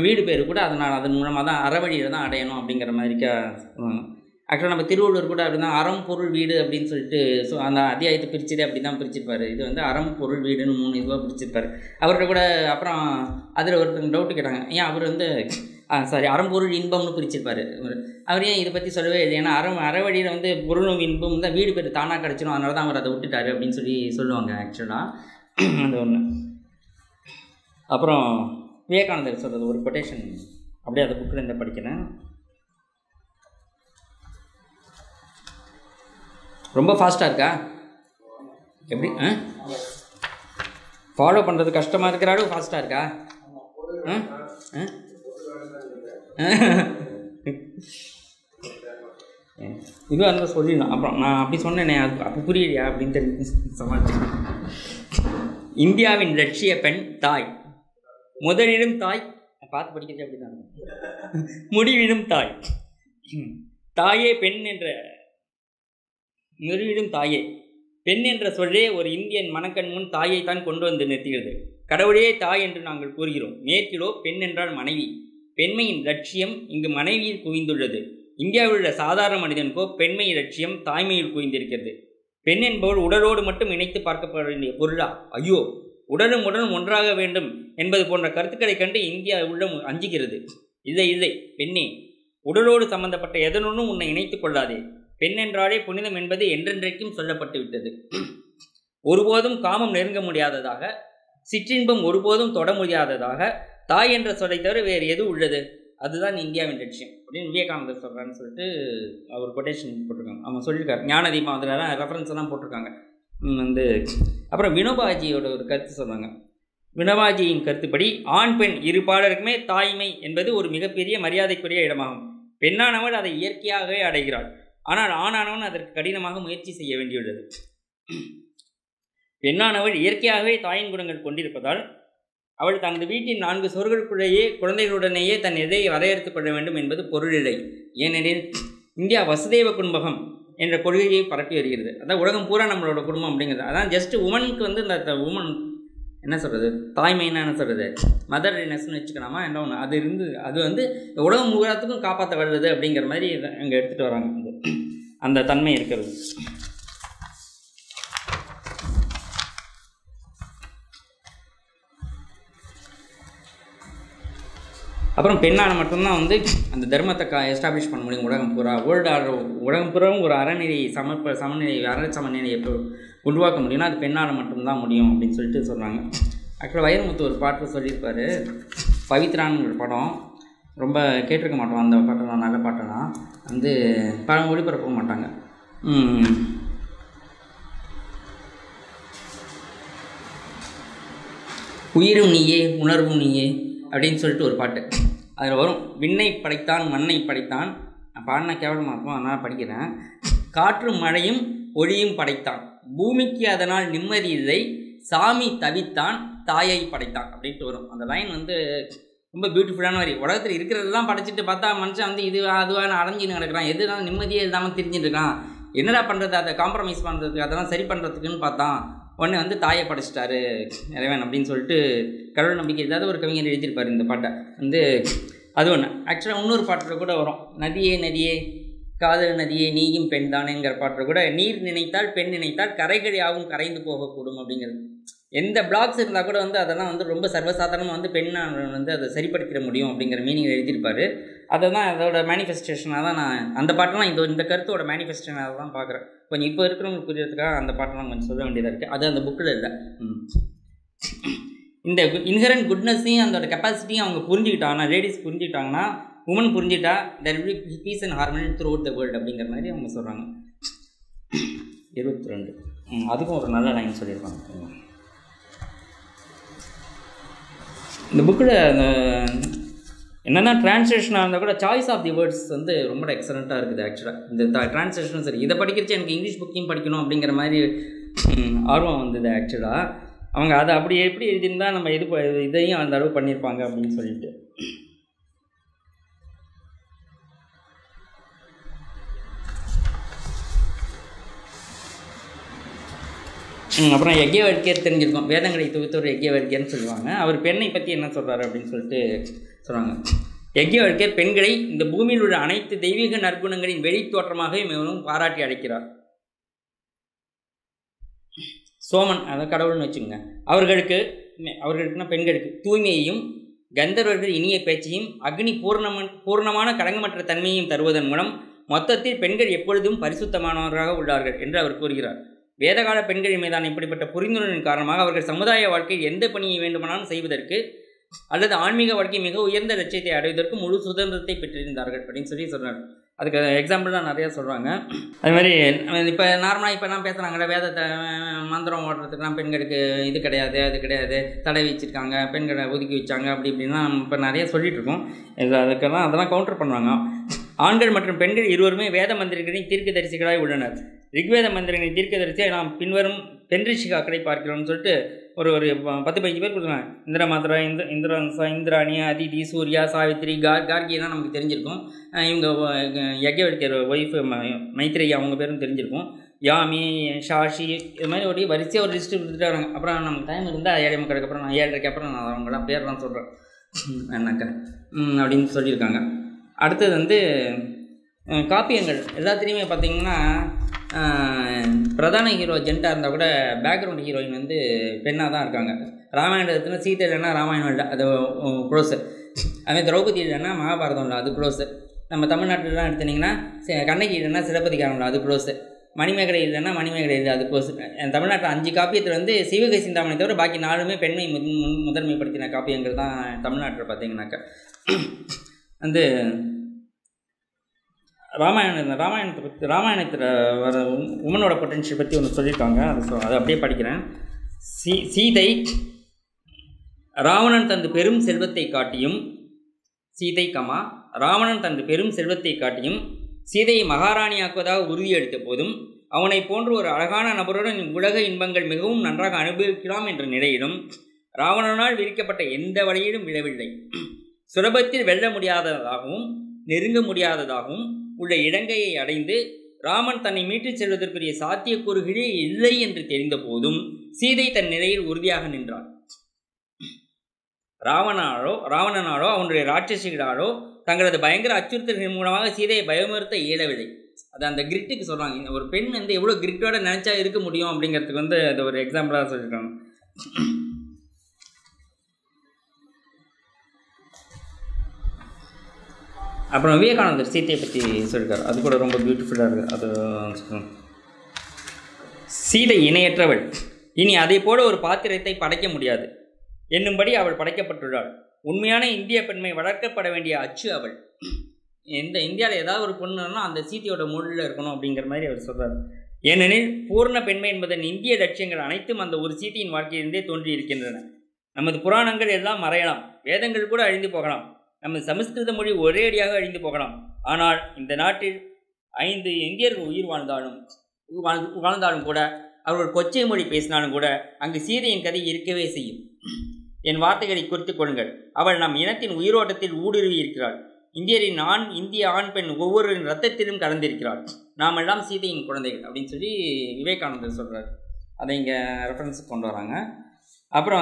வீடு பேர் கூட அதன் மூலமாக தான் அறவழியில் தான் அடையணும் அப்படிங்கிற மாதிரிக்கா சொல்லுவாங்க. ஆக்சுவலாக நம்ம திருவள்ளுவர் கூட அப்படி தான் அறம் பொருள் வீடு அப்படின்னு சொல்லிட்டு அந்த அத்தியாயத்தை பிரிச்சதே அப்படி தான் பிரிச்சிருப்பார். இது வந்து அறம் பொருள் வீடுன்னு 3 இதுவாக பிரிச்சிருப்பார். அவர்கிட்ட கூட அப்புறம் அதில் ஒருத்தங்க டவுட்டு கேட்டாங்க, ஏன் அவர் வந்து அறம்பொருள் இன்பம்னு பிரிச்சிருப்பார். அவர் ஏன் இதை பற்றி சொல்லவே இல்லை, ஏன்னா அறவழியில் வந்து பொருளும் இன்பம் தான் வீடு பேர் தானாக கிடச்சிடும், அதனால தான் அவர் அதை விட்டுட்டார் அப்படின்னு சொல்லுவாங்க ஆக்சுவலாக. அந்த ஒன்று. அப்புறம் விவேகானந்தர் சொல்கிறது ஒரு கொட்டேஷன் அப்படியே அந்த புக்கில் இருந்து படிக்கிறேன். ரொம்ப ஃபாஸ்ட்டாக இருக்கா? எப்படி ஃபாலோ பண்ணுறது கஷ்டமாக இருக்கிறாலும் ஃபாஸ்ட்டாக இருக்கா? இது அந்த சொல்லிடலாம். அப்புறம் நான் அப்படி சொன்னேனே, அது அப்போ புரியலையா அப்படின்னு தெரிஞ்சு சமாளிச்சேன். இந்தியாவின் லட்சிய பெண் தாய், முதலிலும் தாய், பார்த்து படிக்கிறது அப்படி தான், முடிவிலும் தாய், தாயே பெண் என்ற முடிவிலும் தாயே பெண் என்ற சொல்லே ஒரு இந்தியன் மனக்கண் முன் தாயை தான் கொண்டு வந்து நிறுத்துகிறது. கடவுளையே தாய் என்று நாங்கள் கூறுகிறோம். மேற்கிலோ பெண் என்றால் மனைவி. பெண்மையின் லட்சியம் இங்கு மனைவியில் குவிந்துள்ளது. இந்தியாவில் உள்ள சாதாரண மனிதனுக்கோ பெண்மை லட்சியம் தாய்மையில் குவிந்திருக்கிறது. பெண் என்பவள் உடலோடு மட்டும் இணைத்து பார்க்கப்பட வேண்டிய பொருளா? ஐயோ, உடலும் ஒன்றாக வேண்டும் என்பது போன்ற கருத்துக்களை கண்டு இந்தியா உள்ளம் அஞ்சுகிறது. இல்லை பெண்ணே, உடலோடு சம்பந்தப்பட்ட எதனுடனும் உன்னை இணைத்துக் கொள்ளாதே. பெண் என்றாலே புனிதம் என்பது என்றென்றைக்கும் சொல்லப்பட்டு விட்டது. ஒருபோதும் காமம் நெருங்க முடியாததாக, சிற்றின்பம் ஒருபோதும் தொட முடியாததாக தாய் என்ற சொல்லை தவிர வேறு எது உள்ளது? அதுதான் இந்தியாவின் லட்சியம் அப்படின்னு விவேகானந்தர் சொல்கிறான்னு சொல்லிட்டு அவர் கொட்டேஷன் போட்டிருக்காங்க. அவன் சொல்லியிருக்காரு. ஞானதீபம் அதிலலாம் ரெஃபரன்ஸ் எல்லாம் போட்டிருக்காங்க வந்து. அப்புறம் வினோபாஜியோட ஒரு கருத்து சொல்கிறாங்க. வினோபாஜியின் கருத்துப்படி ஆண் பெண் இரு பாலருக்குமே தாய்மை என்பது ஒரு மிகப்பெரிய மரியாதைக்குரிய இடமாகும். பெண்ணானவள் அதை இயற்கையாகவே அடைகிறாள். ஆனால் ஆணானவன் அதற்கு கடினமாக முயற்சி செய்ய வேண்டியுள்ளது. பெண்ணானவள் இயற்கையாகவே தாயின் குணங்கள் கொண்டிருப்பதால் அவள் தனது வீட்டின் 4 சுவர்களுக்குள்ளேயே குழந்தைகளுடனேயே தன் எதையை வரையறுத்துக் கொள்ள வேண்டும் என்பது பொருளில்லை. ஏனெனில் இந்தியா வசுதேவ குடும்பகம் என்ற கொள்கையை பரப்பி வருகிறது. அதான் உலகம் பூரா நம்மளோட குடும்பம் அப்படிங்கிறது. அதான் ஜஸ்ட் உமனுக்கு வந்து இந்த உமன் என்ன சொல்கிறது, தாய்மைன்னு என்ன சொல்கிறது, மதர்னஸ்ன்னு வச்சுக்கலாமா என்ன ஒன்று, அது வந்து உலகம் பூராத்துக்கும் காப்பாற்ற வல்லுது அப்படிங்கிற மாதிரி அங்கே எடுத்துகிட்டு வராங்க. அந்த தன்மை இருக்கிறது. அப்புறம் பெண்ணால் மட்டும்தான் வந்து அந்த தர்மத்தை எஸ்டாப்ளிஷ் பண்ண முடியும். உலகம் பூரா உலகம் பூராவும் ஒரு அறநிலை சமநிலை எப்போ உருவாக்க முடியும்னா அது பெண்ணால் மட்டும்தான் முடியும் அப்படின்னு சொல்லிட்டு சொல்கிறாங்க. ஆக்சுவலாக வைரமுத்து ஒரு பாட்டு சொல்லியிருப்பார். பவித்ரான்னு ஒரு படம், ரொம்ப கேட்டிருக்க மாட்டோம் அந்த பாட்டெல்லாம், நல்ல பாட்டெல்லாம் வந்து படம் ஒளிபரப்ப மாட்டாங்க. உயிரும் நீயே உணர்வும் நீயே அப்படின்னு சொல்லிட்டு ஒரு பாட்டு அதில் வரும். விண்ணை படைத்தான் மண்ணை படைத்தான், நான் பாடினா கேவலமாக இருக்கும் அதனால் படிக்கிறேன். காற்றும் மழையும் ஒளியும் படைத்தான், பூமிக்கு அதனால் நிம்மதி இல்லை, சாமி தவித்தான் தாயை படைத்தான் அப்படின்ட்டு வரும். அந்த லைன் வந்து ரொம்ப பியூட்டிஃபுல்லான வரி. உலகத்தில் இருக்கிறதெல்லாம் படைச்சிட்டு பார்த்தா மனுஷன் வந்து இது அதுவான அடைஞ்சின்னு கிடக்கிறான், எதுனாலும் நிம்மதியே இல்லாமல் தெரிஞ்சுட்டு இருக்கான். என்னடா பண்ணுறது, அதை காம்ப்ரமைஸ் பண்ணுறதுக்கு அதெல்லாம் சரி பண்ணுறதுக்குன்னு பார்த்தான். உடனே வந்து தாயை படைச்சிட்டாரு இறைவன் அப்படின்னு சொல்லிட்டு கடவுள் நம்பிக்கை இல்லாத ஒரு கவிஞர் எழுதியிருப்பார் இந்த பாட்டை வந்து. அது ஒன்று. ஆக்சுவலாக இன்னொரு பாட்டில் கூட வரும், நதியே நதியே காதல் நதியே நீயும் பெண் தானேங்கிற பாட்டில் கூட நீர் நினைத்தால் பெண் நினைத்தால் கரைகள் யாவும் கரைந்து போகக்கூடும் அப்படிங்கிறது. எந்த பிளாக்ஸ் இருந்தால் கூட வந்து அதெல்லாம் வந்து ரொம்ப சர்வசாதாரணமாக வந்து பெண்ணை வந்து அதை சரிப்படுத்திட முடியும் அப்படிங்கிற மீனிங் எழுதியிருப்பார். அதை தான் அதோட மேனிஃபெஸ்டேஷனாக தான் நான் அந்த பாட்டெல்லாம் இந்த கருத்தோட மேனிஃபெஸ்டேஷனாக தான் பார்க்குறேன். கொஞ்சம் இப்போ இருக்கிறவங்களுக்கு புரியறதுக்காக அந்த பாட்டெல்லாம் கொஞ்சம் சொல்ல வேண்டியதாக இருக்குது. அது அந்த புக்கில் இல்லை. இந்த இன்ஹரண்ட் குட்னஸையும் அதோட கெப்பாசிட்டியும் அவங்க புரிஞ்சுக்கிட்டாங்கன்னா, லேடிஸ் புரிஞ்சுக்கிட்டாங்கன்னா, உமன் புரிஞ்சுட்டா there will be peace and harmony throughout the world அப்படிங்கிற மாதிரி அவங்க சொல்கிறாங்க. 22 அதுக்கும் ஒரு நல்ல லைன் சொல்லியிருப்பாங்க. இந்த புக்கில் அந்த என்னென்னா ட்ரான்ஸ்லேஷனாக இருந்தால் கூட சாய்ஸ் ஆஃப் தி வேர்ட்ஸ் வந்து ரொம்ப எக்ஸலண்ட்டாக இருக்குது. ஆக்சுவலாக இந்த ட்ரான்ஸ்லேஷனும் சரி, இதை படிக்கிறச்சு எனக்கு இங்கிலீஷ் புக்கையும் படிக்கணும் அப்படிங்கிற மாதிரி ஆர்வம் வந்தது. ஆக்சுவலாக அவங்க அதை அப்படி எப்படி எழுதியிருந்தால் நம்ம இதையும் அந்த அளவு பண்ணியிருப்பாங்க அப்படின்னு சொல்லிட்டு. அப்புறம் யக்ஞவல்கியர் தெரிஞ்சிருக்கோம், வேதங்களை தொகுத்தவர் யக்ஞவல்கியர்னு சொல்லுவாங்க. அவர் பெண்ணை பற்றி என்ன சொல்கிறாரு அப்படின்னு சொல்லிட்டு சொல்கிறாங்க. யக்ஞவல்கியர் பெண்களை இந்த பூமியில் உள்ள அனைத்து தெய்வீக நற்குணங்களின் வெளித்தோற்றமாகவே மிகவும் பாராட்டி அழைக்கிறார். சோமன், அதாவது கடவுள்னு வச்சுக்கோங்க, அவர்களுக்குன்னா பெண்களுக்கு தூய்மையையும் கந்தர்வர்கள் இனிய பேச்சையும் அக்னி பூர்ணமான களங்கமற்ற தன்மையையும் தருவதன் மூலம் மொத்தத்தில் பெண்கள் எப்பொழுதும் பரிசுத்தமானவர்களாக உள்ளார்கள் என்று அவர் கூறுகிறார். வேதகால பெண்களின் மீதான இப்படிப்பட்ட புரிந்துணர்வின் காரணமாக அவர்கள் சமுதாய வாழ்க்கையில் எந்த பணியை வேண்டுமானாலும் செய்வதற்கு அல்லது ஆன்மீக வாழ்க்கை மிக உயர்ந்த லட்சியத்தை அடைவதற்கு முழு சுதந்திரத்தை பெற்றிருந்தார்கள் அப்படின்னு சொல்கிறார். அதுக்கு எக்ஸாம்பிள்லாம் நிறையா சொல்கிறாங்க. அது மாதிரி இப்போ நார்மலாக இப்போலாம் பேசுகிறாங்கல்ல, வேதத்தை மந்திரம் ஓடுறதுக்கெலாம் பெண்களுக்கு இது கிடையாது அது கிடையாது, தடை வச்சுருக்காங்க, பெண்களை ஒதுக்கி வச்சாங்க அப்படி இப்படின்லாம் நம்ம இப்போ நிறைய சொல்லிகிட்ருக்கோம். அதுக்கெல்லாம் அதெல்லாம் கவுண்டர் பண்ணுவாங்க. ஆண்கள் மற்றும் பெண்கள் இருவருமே வேத மந்திரிகளின் தீர்க்கதரிசிகளாய் உள்ளனர். ரிக்வேத மந்திரங்களின் தீர்க்கதரிசியை நாம் பின்வரும் பெண் ரிஷிகாக்களை பார்க்கிறோம்னு சொல்லிட்டு ஒரு 10-15 பேர் கொடுத்துருவாங்க. இந்திரமாத்ரா, இந்திராணி, அதிதி, சூர்யா, சாவித்ரி, கார்கியெல்லாம் நமக்கு தெரிஞ்சிருக்கும். இவங்க யக்ஞவல்கியர் ஒய்ஃப் மைத்ரேயி அவங்க பேரும் தெரிஞ்சிருக்கும். யாமி, ஷாஷி, இது மாதிரி ஒரு வரிசையாக ஒரு லிஸ்ட்டு கொடுத்துட்டு வராங்க. அப்புறம் நமக்கு டைம் இருந்தால் 7 முக்காலுக்கு அப்புறம் 7:30 அப்புறம் நான் அவங்களாம் பேர் தான் சொல்கிறேன் என்னக்கா அப்படின்னு சொல்லியிருக்காங்க. அடுத்தது வந்து காப்பியங்கள் எல்லாத்துலேயுமே பார்த்திங்கன்னா பிரதான ஹீரோ ஜென்ட்டாக இருந்தால் கூட பேக்ரவுண்ட் ஹீரோயின் வந்து பெண்ணாக தான் இருக்காங்க. ராமாயணத்தில் சீதை இல்லைன்னா ராமாயணம் இல்லை, அது க்ளோஸு. அதுமாதிரி திரௌபதி இல்லைன்னா மகாபாரதம் இல்லை, அது க்ளோஸு. நம்ம தமிழ்நாட்டிலலாம் எடுத்துட்டிங்கன்னா கண்ணகி இல்லைன்னா சிலப்பதிகாரம் இல்லை, அது க்ளோஸு. மணிமேகலை இல்லைன்னா மணிமேகலை இல்லை, அது க்ளோஸு. தமிழ்நாட்டில் 5 காப்பியத்தில் வந்து சிவகை சிந்தாமணி தவிர பாக்கி 4மே பெண்மை முதன்மைப்படுத்தின காப்பியங்கள் தான் தமிழ்நாட்டில் பார்த்தீங்கன்னாக்கா. வந்து ராமாயணத்தில் வர உமனோட பொட்டென்ஷியல் பற்றி ஒன்று சொல்லியிருக்காங்க. அதை அப்படியே படிக்கிறேன். சீதை ராவணன் தந்து பெரும் செல்வத்தை காட்டியும் ராவணன் தந்து பெரும் செல்வத்தை காட்டியும் சீதையை மகாராணியாக்குவதாக உறுதியளித்த போதும் அவனை போன்று ஒரு அழகான நபருடன் உலக இன்பங்கள் மிகவும் நன்றாக அனுபவிக்கலாம் என்ற நிலையிலும் ராவணனால் விரிக்கப்பட்ட எந்த வழியிலும் விழவில்லை. சுலபத்தில் வெல்ல முடியாததாகவும் நெருங்க முடியாததாகவும் உள்ள இலங்கையை அடைந்து ராமன் தன்னை மீட்டுச் செல்வதற்குரிய சாத்தியக்கூறுகளே இல்லை என்று தெரிந்த போதும் சீதை தன் நிலையில் உறுதியாக நின்றாள். ராவணனாலோ அவனுடைய ராட்சசிகளாலோ தங்களது பயங்கர அச்சுறுத்தல்கள் மூலமாக சீதையை பயமுறுத்த இயலவில்லை. அது அந்த கிரிட்டுக்கு சொல்கிறாங்க. ஒரு பெண் எவ்வளோ கிரிட்டோட நினச்சா இருக்க முடியும் அப்படிங்கிறதுக்கு அது ஒரு எக்ஸாம்பிளாக சொல்லியிருக்காங்க. அப்புறம் விவேகானந்தர் சீத்தையை பற்றி சொல்லியிருக்காரு. அது கூட ரொம்ப பியூட்டிஃபுல்லாக இருக்குது. அது சீதை இணையற்றவள், இனி அதை போல ஒரு பாத்திரத்தை படைக்க முடியாது என்னும்படி அவள் படைக்கப்பட்டுள்ளாள். உண்மையான இந்திய பெண்மை வளர்க்கப்பட வேண்டிய அச்சு அவள். இந்தியாவில் ஏதாவது ஒரு பொண்ணுன்னா அந்த சீத்தையோட மொழியில் இருக்கணும் அப்படிங்கிற மாதிரி அவர் சொல்கிறார். ஏனெனில் பூர்ண பெண்மை என்பதன் இந்திய லட்சியங்கள் அனைத்தும் அந்த ஒரு சீத்தையின் வாழ்க்கையிலிருந்தே தோன்றி இருக்கின்றன. நமது புராணங்கள் எல்லாம் மறையலாம், வேதங்கள் கூட அழிந்து போகலாம், நமது சமஸ்கிருத மொழி ஒரே அடியாக அழிந்து போகலாம். ஆனால் இந்த நாட்டில் 5 இந்தியர்கள் உயிர் வாழ்ந்தாலும் கூட, அவர்கள் கொச்சை மொழி பேசினாலும் கூட அங்கு சீதையின் கதை இருக்கவே செய்யும். என் வார்த்தைகளை குறித்துக் கொள்ளுங்கள். அவள் நம் இனத்தின் உயிரோட்டத்தில் ஊடுருவி இருக்கிறாள். இந்திய ஆண் பெண் ஒவ்வொருவரின் ரத்தத்திலும் கலந்திருக்கிறாள். நாம் எல்லாம் சீதையின் குழந்தைகள் அப்படின்னு சொல்லி விவேகானந்தர் சொல்கிறார். அதை இங்கே ரெஃபரன்ஸுக்கு கொண்டு வராங்க. அப்புறம்